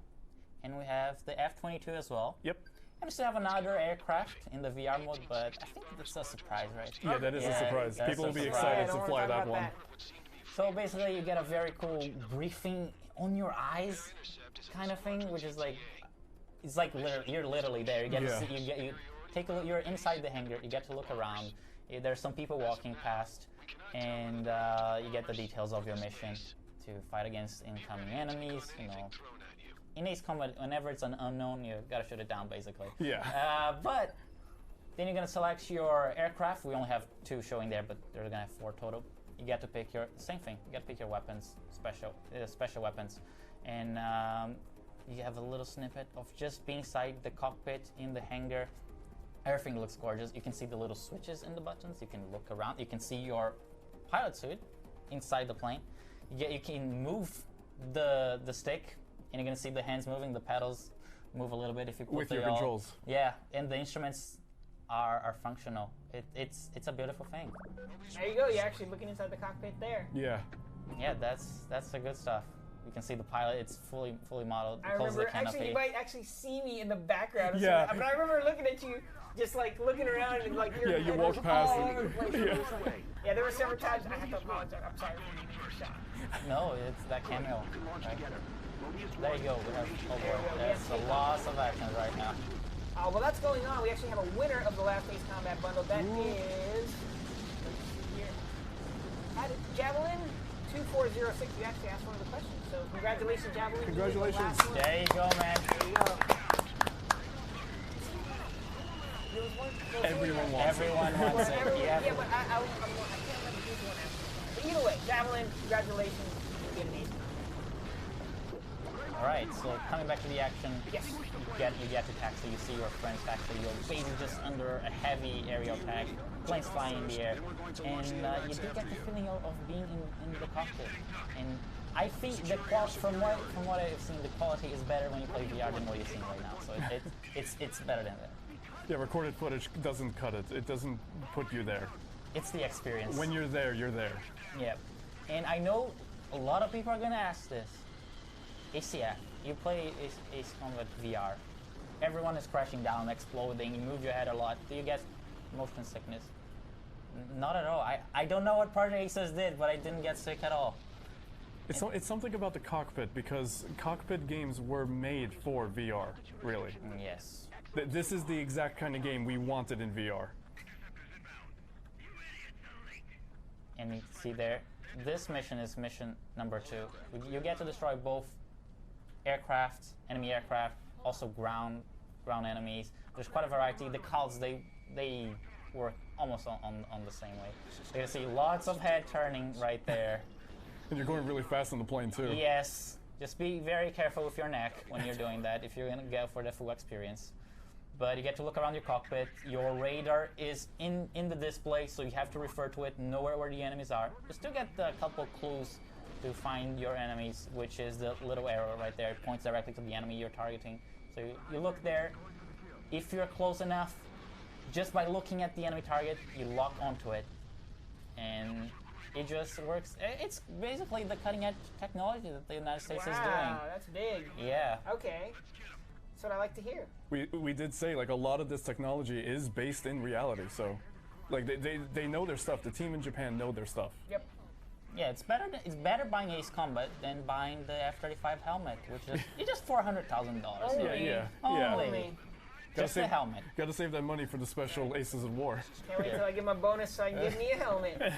and we have the F-22 as well. Yep. And we still have another aircraft in the VR mode, but I think that's a surprise, right? Yeah, that is a Yeah, surprise. that's People a will be surprise. excited I don't to wanna fly talk that about one. that. So basically, you get a very cool briefing on your eyes, kind of thing, which is like, it's like you're literally there. You get Yeah. to see, you take a look. You're inside the hangar. You get to look around. There's some people walking past, and you get the details of your mission to fight against incoming enemies. You know, in Ace Combat, whenever it's an unknown, you gotta shoot it down, basically. Yeah. But then you're gonna select your aircraft. We only have 2 showing there, but they're gonna have 4 total. You get to pick your same thing. You get to pick your weapons, special weapons, and you have a little snippet of just being inside the cockpit in the hangar. Everything looks gorgeous. You can see the little switches in the buttons. You can look around. You can see your pilot suit inside the plane. You can move the stick, and you're gonna see the hands moving. The pedals move a little bit if you put With your the all- controls. Yeah, and the instruments are functional. It's a beautiful thing. There you go. You're actually looking inside the cockpit there. Yeah. Yeah, that's the good stuff. You can see the pilot. It's fully modeled. I Close the remember. canopy. Actually, you might actually see me in the background. or Yeah. something, but I remember looking at you, just like looking around and like your Yeah, you head walked was past all and- over the place. Yeah. Yeah, there were several times I had to apologize. I'm sorry for leaving your shot. No, it's that cameo. Right? There you go. We have There you go. That's a Yes. lots of actions right now. Well, that's going on. We actually have a winner of the last Ace Combat bundle. That is, let's see here, Javelin 2406. You actually asked one of the questions. So congratulations, Javelin. You did the Congratulations. last one. There you go, man. There you go. There was one- no, Everyone wants it. Everyone wants it. Everyone, Yeah. yeah, but I can't let the people one after. But either way, Javelin, congratulations. You get an Ace Combat. All right. So coming back to the action, Yes. you get to taxi. You see your friends taxi. You're basically just under a heavy aerial attack. Planes flying in the air, and you do get the feeling of being in the cockpit. And I think from what I've seen, the quality is better when you play VR than what you're seeing right now. So it's better than that. Yeah, recorded footage doesn't cut it. It doesn't put you there. It's the experience. When you're there, you're there. Yeah, and I know a lot of people are gonna ask this. ACF, you play Ace Combat VR. Everyone is crashing down, exploding. You move your head a lot. Do you get motion sickness? Not at all. I don't know what Project Aces did, but I didn't get sick at all. It's something about the cockpit, because cockpit games were made for VR, really. Yes. This is the exact kind of game we wanted in VR. And you see there, this mission is mission number 2. You get to destroy both aircraft, enemy aircraft, also ground enemies. There's quite a variety. The cults, they work almost on the same way. You can see lots of head turning right there. And you're going really fast on the plane, too. Yes, just be very careful with your neck when you're doing that if you're gonna go for the full experience. but you get to look around your cockpit. Your radar is in the display, so you have to refer to it, know where the enemies are. You still get a couple clues to find your enemies, which is the little arrow right there. It points directly to the enemy you're targeting. So you look there. If you're close enough, just by looking at the enemy target, you lock onto it, and it just works. It's basically the cutting-edge technology that the United States is doing. Wow, that's big. Yeah. Okay. That's what I like to hear. We did say like a lot of this technology is based in reality, so like they know their stuff. The team in Japan know their stuff. Yep. Yeah, it's better buying Ace Combat than buying the F-35 helmet, which is just $400,000. Yeah. Only. Just the helmet. Gotta save that money for the special Aces of War. Can't wait till I get my bonus so I can get me a helmet.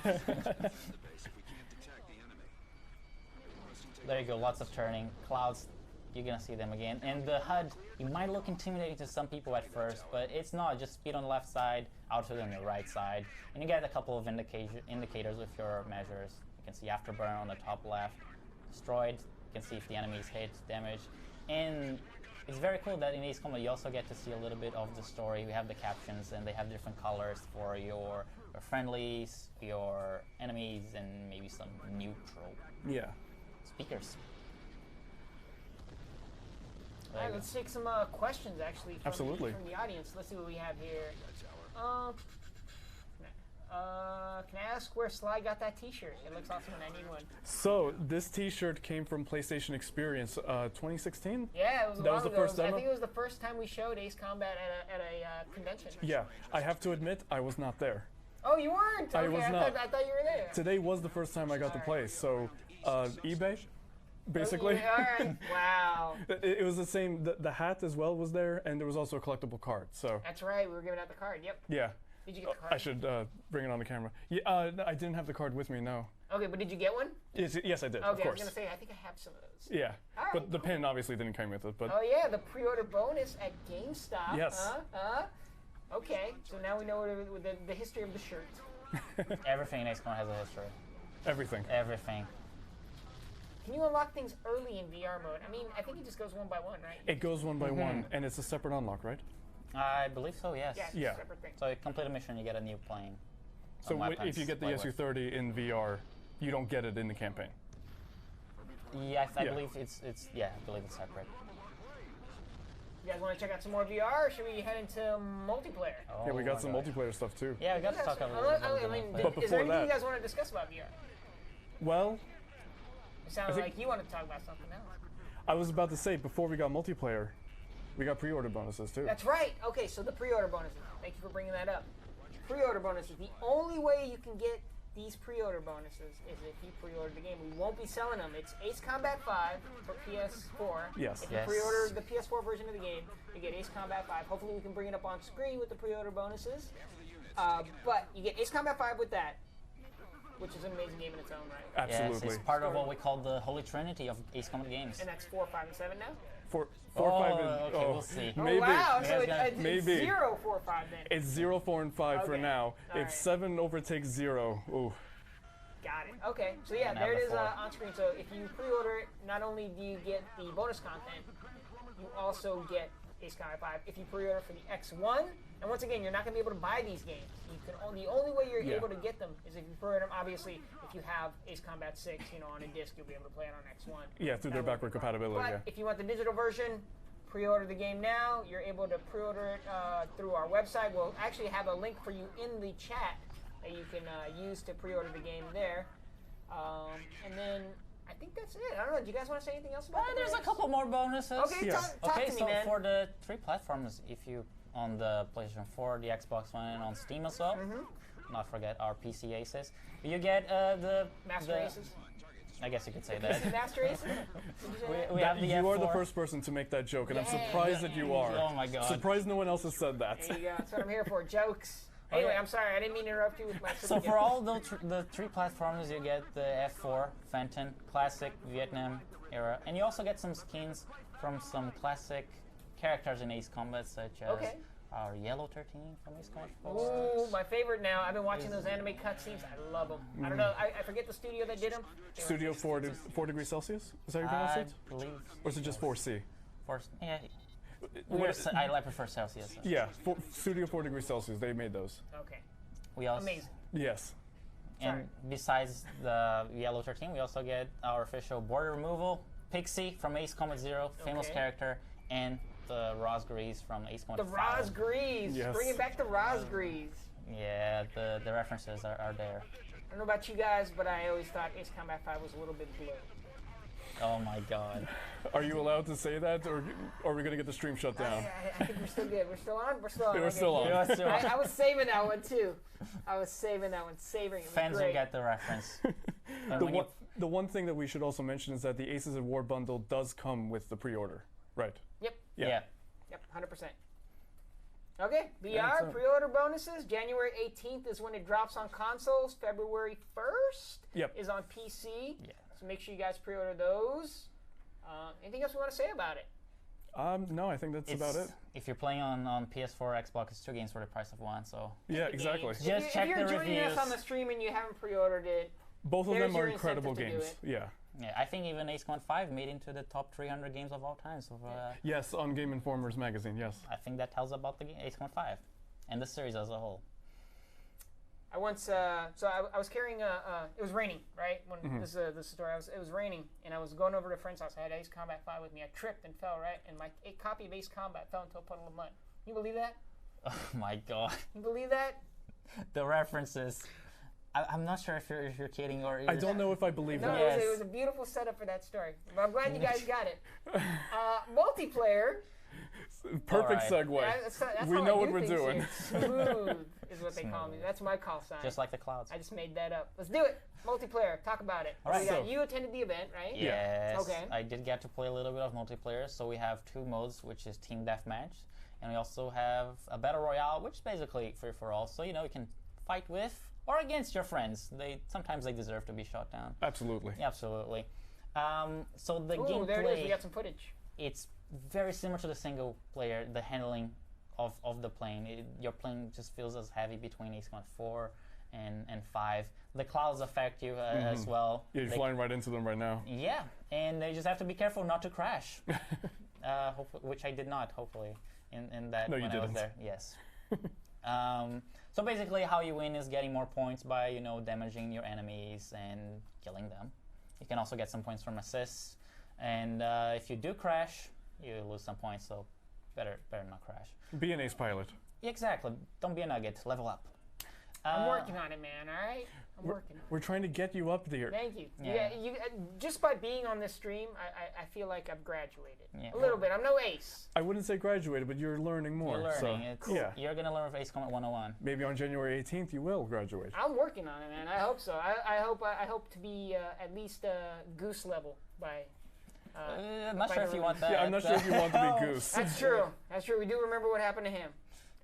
There you go, lots of turning. Clouds, you're gonna see them again. And the HUD, it might look intimidating to some people at first, but it's not. Just speed on the left side, altitude on the right side. And you get a couple of indicators with your measures. You can see afterburn on the top left, destroyed. You can see if the enemy is hit, damaged. And it's very cool that in Ace Combat you also get to see a little bit of the story. We have the captions, and they have different colors for your friendlies, your enemies, and maybe some neutral Yeah. speakers. All right, let's take some questions actually from, Absolutely. from the audience. Let's see what we have here. Can I ask where Sly got that T-shirt? It looks awesome, and I need one. So this T-shirt came from PlayStation Experience 2016. Yeah, it was a That while was the ago. first I demo? think it was the first time we showed Ace Combat at a convention. Yeah, I have to admit I was not there. Oh, you weren't? I Okay, was not. I thought you were there. Today was the first time I got to play. So eBay, basically. Yeah, all right. Wow. It was the same. The hat as well was there, and there was also a collectible card. So That's right. We were giving out the card. Yep. yeah. Did you get the card? I should bring it on the camera. Yeah, I didn't have the card with me. No. Okay, but did you get one? Yes, I did. Okay, of I was course. gonna say I think I have some of those. Yeah, All right, but the pin obviously didn't come with it. But Oh yeah, the pre-order bonus at GameStop. Yes. Okay, so now we know the history of the shirt. Everything in Ace Combat has a history. everything. Everything. Can you unlock things early in VR mode? I mean, I think it just goes one by one, right? It goes one by one, and it's a separate unlock, right? I believe so, yes. Yeah, it's Yeah. a separate thing. So you complete a mission, you get a new plane. So Some if you get the weapons, SU-30 in VR, you don't get it in the campaign. Yeah, I Yeah. believe it's I believe it's separate. You guys want to check out some more VR, or should we head into multiplayer? Yeah, we Oh got my some gosh. multiplayer stuff too. Yeah, we got to talk a little bit about I mean, multiplayer. But is there before anything that- you guys want to discuss about VR? Well, It sounds think- like you want to talk about something else. I was about to say, before we got multiplayer, we got pre-order bonuses too. That's right. Okay, so the pre-order bonuses. Thank you for bringing that up. Pre-order bonuses. The only way you can get these pre-order bonuses is if you pre-order the game. We won't be selling them. It's Ace Combat 5 for PS4. Yes. If you Yes. pre-order the PS4 version of the game, you get Ace Combat 5. Hopefully we can bring it up on screen with the pre-order bonuses. But you get Ace Combat 5 with that, which is an amazing game in its own right. Absolutely. Yes, it's part of what we call the Holy Trinity of Ace Combat games. And that's 4, 5, and 7 now? 4, Oh, 5, and okay, we'll see. Oh, Maybe. wow. So Yeah, it's maybe. 0, 4, 5 then. It's 0, 4, and 5 for Okay. now. All If right. 7 overtakes 0, ooh. Got it. Okay, so yeah, And there it number is 4. on screen. So if you pre-order it, not only do you get the bonus content, you also get Ace Combat 5. If you pre-order for the X1, and once again, you're not going to be able to buy these games. You can the only way you're Yeah. able to get them is if you pre-order them. Obviously, if you have Ace Combat 6, on a disc, you'll be able to play it on X1. Yeah, through their That backward would be fine. compatibility. But Yeah. if you want the digital version, pre-order the game now. You're able to pre-order it through our website. We'll actually have a link for you in the chat that you can use to pre-order the game there. And then I think that's it. I don't know. Do you guys want to say anything else about that? There's a couple more bonuses. Okay, Yeah. talk Okay, to me, so man. for the 3 platforms, if you on the PlayStation 4, the Xbox One, and on Steam as well, not forget our PC Aces, you get the Master the- Aces. I guess you could say Is it that. Master Aces? Did you say that? We have the You are the F4. first person to make that joke, and I'm Yeah. surprised that you are. Oh my god. Surprised no one else has said that. There you go. That's what I'm here for. Jokes. Anyway, I'm sorry. I didn't mean to interrupt you with my. So for all the 3 platforms, you get the F4, Fenton, Classic, Vietnam era, and you also get some skins from some classic characters in Ace Combat, such as Okay. our Yellow 13 from Ace Combat 4. Ooh, my favorite now. I've been watching those anime cutscenes. I love them. I don't know. I forget the studio that did them. Studio 4 degrees Celsius? Is that how you pronounce I it? believe. Or is it just 4C? For, yeah, I prefer Celsius. Yeah, Studio 4 degrees Celsius. They made those. Okay. We also, Amazing. Yes. And besides the Yellow 13, we also get our official border removal, Pixie from Ace Combat 0, famous character, and the Rosgrees from Ace Combat 5. The Rosgrees. Yes. Bringing back the Rosgrees. Yeah, the references are there. I don't know about you guys, but I always thought Ace Combat 5 was a little bit blue. Oh my god. Are you allowed to say that, or are we going to get the stream shut down? I think we're still good. We're still on? We're still on. We're still on. I was saving that one, too. I was saving that one, savoring it. Fans will get the reference. The one thing that we should also mention is that the Aces at War bundle does come with the pre-order, right? Yep. Yeah. Yep, 100%. Okay, Yeah, VR pre-order bonuses. January 18th is when it drops on consoles. February 1st is on PC. Yeah. So make sure you guys pre-order those. Anything else we want to say about it? No, I think that's about it. If you're playing on PS4 or Xbox, it's 2 games for the price of 1. So Yeah, exactly. Just check if the you're joining reviews. us on the stream and you haven't pre-ordered it, Both of there's them are your incredible incentive to games. do it. Yeah. Yeah, I think even Ace Combat 5 made into the top 300 games of all time. So Yes, on Game Informer's magazine. Yes. I think that tells about the Ace Combat 5 and the series as a whole. I once, so I was carrying it was raining, right? When this is the story. It was raining, and I was going over to a friend's house. I had Ace Combat 5 with me. I tripped and fell, right? And my copy of Ace Combat fell into a puddle of mud. Can you believe that? Oh my god. Can you believe that? The references. I'm not sure if you're kidding or... I don't know if I believe No, that. Yes. it was a beautiful setup for that story. But I'm glad you guys got it. Multiplayer. Perfect All right. segue. That's We how know I what do we're things doing. here. Smooth is what they call me. That's my call sign. Just like the clouds. I just made that up. Let's do it. Multiplayer. Talk about it. All right. So- You attended the event, right? Yes. Okay. I did get to play a little bit of multiplayer. So we have 2 modes, which is Team Deathmatch. And we also have a Battle Royale, which is basically free for all. So, you can fight with or against your friends. Sometimes they deserve to be shot down. Absolutely. Yeah, absolutely. So the Ooh, gameplay, there it is. We got some footage. it's very similar to the single player. The handling of the plane, your plane just feels as heavy between Ace Combat 4 and 5. The clouds affect you as well. Yeah, you're flying right into them right now. Yeah, and they just have to be careful not to crash, which I did not, hopefully, in that No, you when I was didn't. there. Yes. So basically, how you win is getting more points by damaging your enemies and killing them. You can also get some points from assists, and if you do crash, you lose some points. So better not crash. Be an ace pilot. Yeah, exactly. Don't be a nugget. Level up. I'm working on it, man. All right. I'm working. We're trying to get you up there. Thank you. Yeah. You just by being on this stream, I feel like I've graduated Yeah. a little bit. I'm no ace. I wouldn't say graduated, but you're learning more. You're learning. So, yeah. You're gonna learn with Ace Combat 101. Maybe on January 18th you will graduate. I'm working on it, man. I hope so. I hope to be at least goose level by. I'm not by sure the if you want that. Yeah, I'm not sure if you want to be Goose. That's true. That's true. We do remember what happened to him.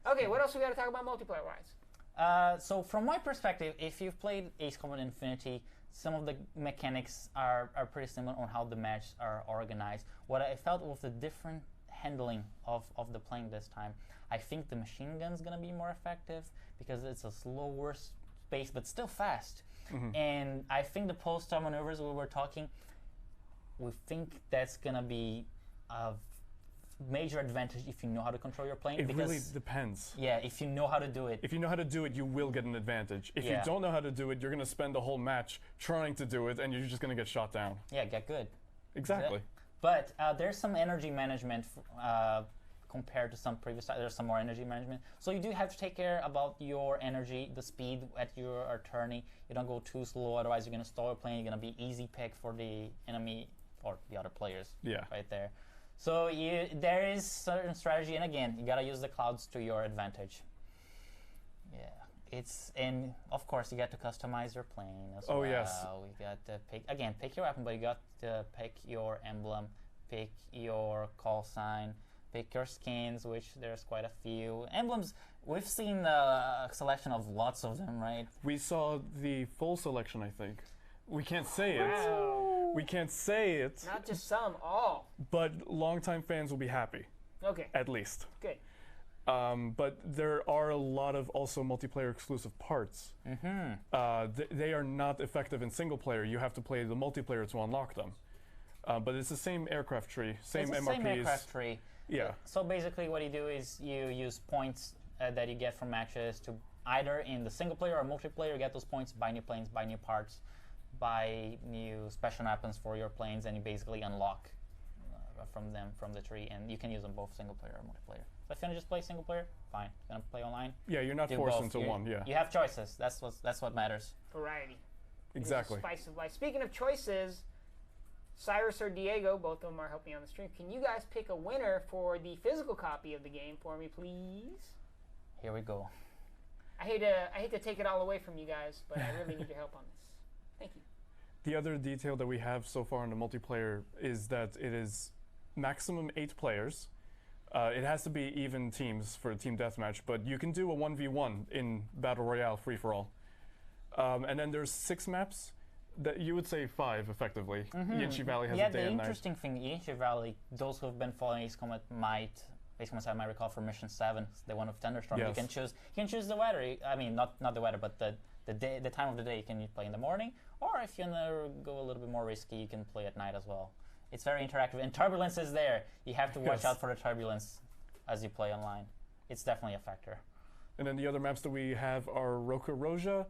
Okay, what else we got to talk about multiplayer wise? So from my perspective, if you've played Ace Combat Infinity, some of the mechanics are pretty similar on how the matches are organized. What I felt with the different handling of the plane this time, I think the machine gun's gonna be more effective because it's a slower pace but still fast. And I think the post-start maneuvers we were talking, we think that's gonna be a major advantage if you know how to control your plane. It because, really depends. yeah, if you know how to do it. If you know how to do it, you will get an advantage. If you Yeah. don't know how to do it, you're going to spend the whole match trying to do it, and you're just going to get shot down. Yeah, get good. Exactly. But there's some energy management compared to some previous times. There's some more energy management. So you do have to take care about your energy, the speed at your turning. You don't go too slow, otherwise you're going to stall your plane. You're going to be easy pick for the enemy or the other players. Yeah. Right there. So there is certain strategy, and again, you gotta use the clouds to your advantage. Yeah, and of course you got to customize your plane as well. Oh, yes. We got to pick your weapon, but you got to pick your emblem, pick your call sign, pick your skins, which there's quite a few emblems. We've seen a selection of lots of them, right? We saw the full selection, I think. We can't say it. Wow. We can't say it, Not just some, all. but longtime fans will be happy, Okay, at least. good. But there are a lot of also multiplayer exclusive parts. They are not effective in single player. You have to play the multiplayer to unlock them. But it's the same aircraft tree, same It's the MRPs. same aircraft tree. Yeah. So basically, what you do is you use points that you get from matches to either in the single player or multiplayer get those points, buy new planes, buy new parts, buy new special weapons for your planes, and you basically unlock from them from the tree, and you can use them both single player or multiplayer. So if you want to just play single player, fine. If you want to play online, Yeah, you're not do forced both. into one. Yeah. You have choices. That's what matters. Variety. Exactly. Spice of life. Speaking of choices, Cyrus or Diego, both of them are helping on the stream. Can you guys pick a winner for the physical copy of the game for me, please? Here we go. I hate to take it all away from you guys, but I really need your help on this. Thank you. The other detail that we have so far in the multiplayer is that it is maximum 8 players. It has to be even teams for a team deathmatch, but you can do a 1v1 in Battle Royale free-for-all. And then there's 6 maps that you would say 5 effectively. Yinchi Valley has a day the and night. interesting thing, Yinchi Valley, those who have been following Ace Combat Ace Combat 7 might recall from Mission 7, the one of Thunderstorm. Yes. You can choose the weather. I mean, not the weather, but the day, the time of the day. You can play in the morning, or if you want to go a little bit more risky, you can play at night as well. It's very interactive, and turbulence is there. You have to watch out for the turbulence as you play online. It's definitely a factor. And then the other maps that we have are Roja,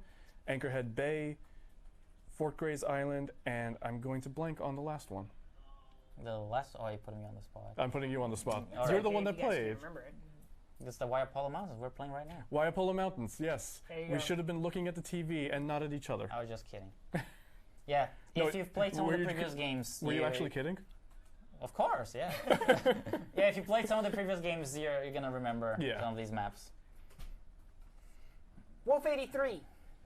Anchorhead Bay, Fort Grays Island, and I'm going to blank on the last one. The last, oh, you're putting me on the spot. I'm putting you on the spot. All You're right. the one that If you guys played. can't remember it. It's the Waiapolo Mountains we're playing right now. Waiapolo Mountains, yes. There you We go. should have been looking at the TV and not at each other. I was just kidding. Yeah, No, if you've played some of were the you- previous games, Were you actually kidding? Of course, yeah. Yeah, if you played some of the previous games, you're gonna remember Yeah. some of these maps. Wolf83,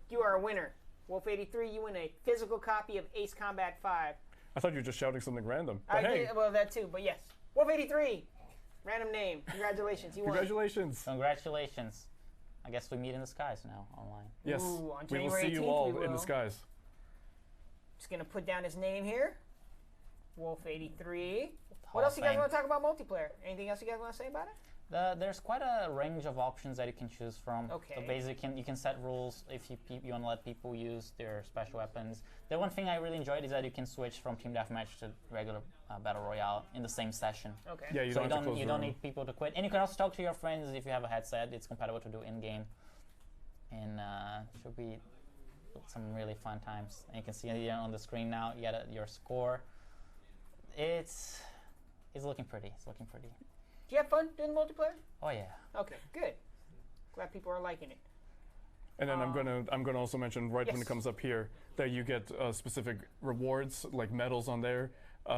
you are a winner. Wolf83, you win a physical copy of Ace Combat 5. I thought you were just shouting something random. But hey, Well, that too, but yes. Wolf83, random name. Congratulations, you won. congratulations. Congratulations. I guess we meet in the skies now online. Yes, Ooh, on we will January see you 18th, all we in the will. skies. Just gonna put down his name here. Wolf83. Hall What of else you guys Fame. want to talk about multiplayer? Anything else you guys want to say about it? There's quite a range of options that you can choose from. Okay. So basically, you can set rules if you want to let people use their special weapons. The one thing I really enjoyed is that you can switch from team deathmatch to regular battle royale in the same session. Okay. Yeah, you So don't have to close you the don't room. need people to quit, and you can also talk to your friends if you have a headset. It's compatible to do in game, and should be some really fun times. And you can see here on the screen now. You got your score. It's looking pretty. It's looking pretty. Do you have fun doing the multiplayer? Oh yeah. Okay, good. Glad people are liking it. And then I'm gonna also mention right when Yes. it comes up here that you get specific rewards like medals on there,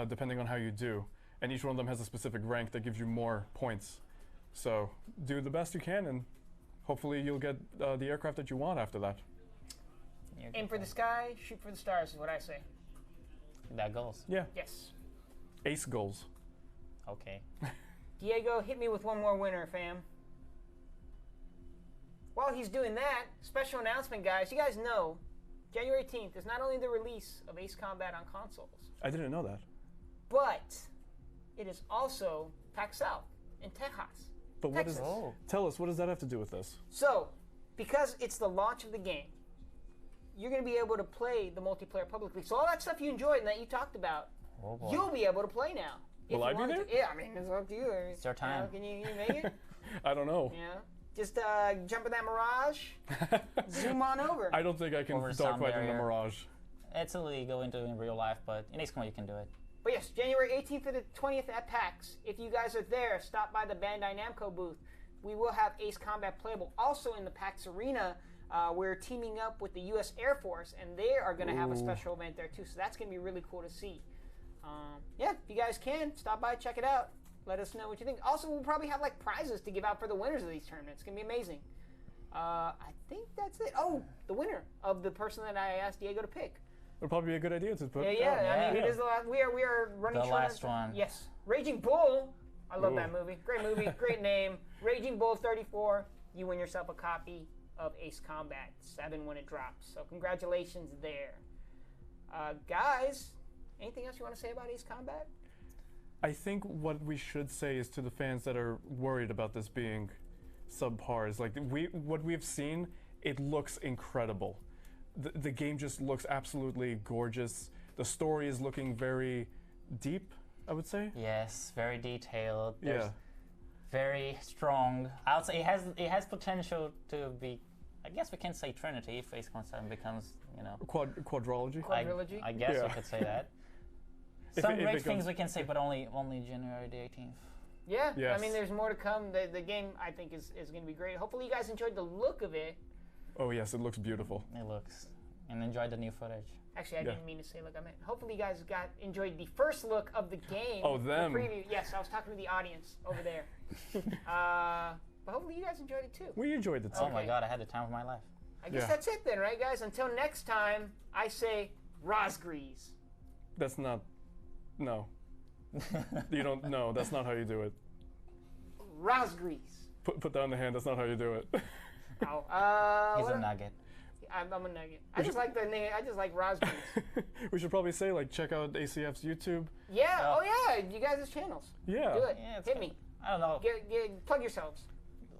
depending on how you do, and each one of them has a specific rank that gives you more points. So do the best you can, and hopefully you'll get the aircraft that you want after that. Aim for the sky, shoot for the stars is what I say. That goes. Yeah, Yes. ace goals. Okay. Diego, hit me with one more winner, fam. While he's doing that, special announcement, guys. You guys know, January 18th is not only the release of Ace Combat on consoles, I didn't know that. but it is also PAX South in Texas. But what is? Texas. Oh. Tell us, what does that have to do with this? So, because it's the launch of the game, you're going to be able to play the multiplayer publicly. So all that stuff you enjoyed and that you talked about, Oh boy. you'll be able to play now. if Will you I be wanted there? to. Yeah, I mean, it's up to you. It's your time. Can you make it? I don't know. Yeah. Just jump in that Mirage, zoom on over. I don't think I can Over the sound dogfight in the barrier. Mirage. It's illegal in real life, but in Ace Combat you can do it. But yes, January 18th to the 20th at PAX. If you guys are there, stop by the Bandai Namco booth. We will have Ace Combat playable. Also in the PAX Arena, we're teaming up with the U.S. Air Force, and they are going to have a special event there too. So that's going to be really cool to see. Yeah, if you guys can, stop by, check it out. Let us know what you think. Also, we'll probably have like prizes to give out for the winners of these tournaments. It's going to be amazing. I think that's it. Oh, the winner of the person that I asked Diego to pick. It'd probably be a good idea to put. Yeah, down. I mean, Yeah. it is the last. We are running The short on last time. one. Yes, Raging Bull. I love Ooh. that movie. Great movie, great name. Raging Bull 34. You win yourself a copy of Ace Combat 7 when it drops. So congratulations there, guys. Anything else you want to say about Ace Combat? I think what we should say is to the fans that are worried about this being subpar is like what we've seen, it looks incredible. The game just looks absolutely gorgeous. The story is looking very deep, I would say. Yes, very detailed. Yeah. very strong. I would say it has potential to be. I guess we can say Trinity if Ace Combat 7 becomes, you know, Quadrilogy. Quadrilogy? I guess Yeah. we could say that. If Some it great becomes- things we can say, but only January the 18th. Yeah, I Yes. mean, there's more to come. The game, I think, is going to be great. Hopefully, you guys enjoyed the look of it. Oh yes, it looks beautiful. It looks, and enjoy the new footage. Actually, I Yeah. didn't mean to say look. I meant hopefully you guys enjoyed the first look of the game. Oh, the them. preview. Yes, I was talking to the audience over there. But hopefully you guys enjoyed it too. We enjoyed it. Oh my Okay. God, I had the time of my life. I guess Yeah. that's it then, right, guys? Until next time, I say Rosgrees. That's not. No. You don't. No, that's not how you do it. Rosgrees. Put down the hand. That's not how you do it. Oh, He's a nugget. I'm a nugget. I just like the name. I just like Rosgrees. We should probably say like check out ACF's YouTube. Yeah. Oh yeah. You guys' channels. Yeah. Do it. Yeah, it's Hit kinda- me. I don't know. Plug yourselves.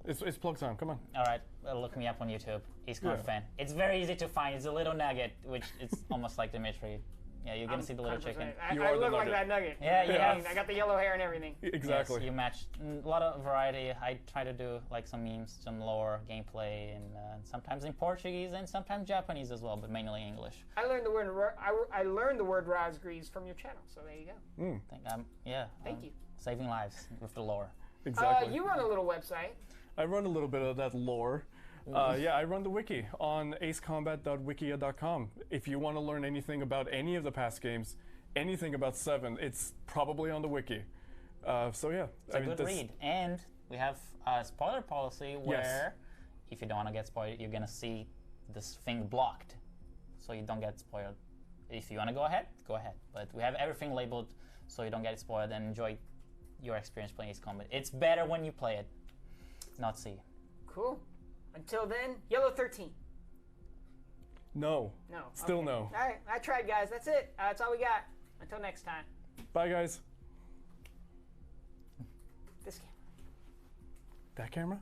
It's plug time. Come on. All right, look me up on YouTube. Ace Combat Yeah. fan. It's very easy to find. It's a little nugget, which it's almost like Dimitri. Yeah, you're gonna see the little 100%. chicken. You I are the look like nugget. that nugget. Yeah, you have- I got the yellow hair and everything. Exactly. Yes, you match a lot of variety. I try to do like some memes, some lore, gameplay, and sometimes in Portuguese and sometimes Japanese as well, but mainly English. I learned the word. I learned the word Rosgrees from your channel. So there you go. Thank you. Saving lives with the lore. Exactly. You run a little website. I run a little bit of that lore. Yeah, I run the wiki on acecombat.wikia.com. If you want to learn anything about any of the past games, anything about 7, it's probably on the wiki. So yeah, It's a good read. And we have a spoiler policy where if you don't want to get spoiled, you're going to see this thing blocked. So you don't get spoiled. If you want to go ahead, go ahead. But we have everything labeled so you don't get spoiled and enjoy your experience playing Ace Combat. It's better when you play it, not see. Cool. Until then, Yellow 13. No. No. Still okay. no. All right. I tried, guys. That's it. That's all we got. Until next time. Bye, guys. This camera. That camera?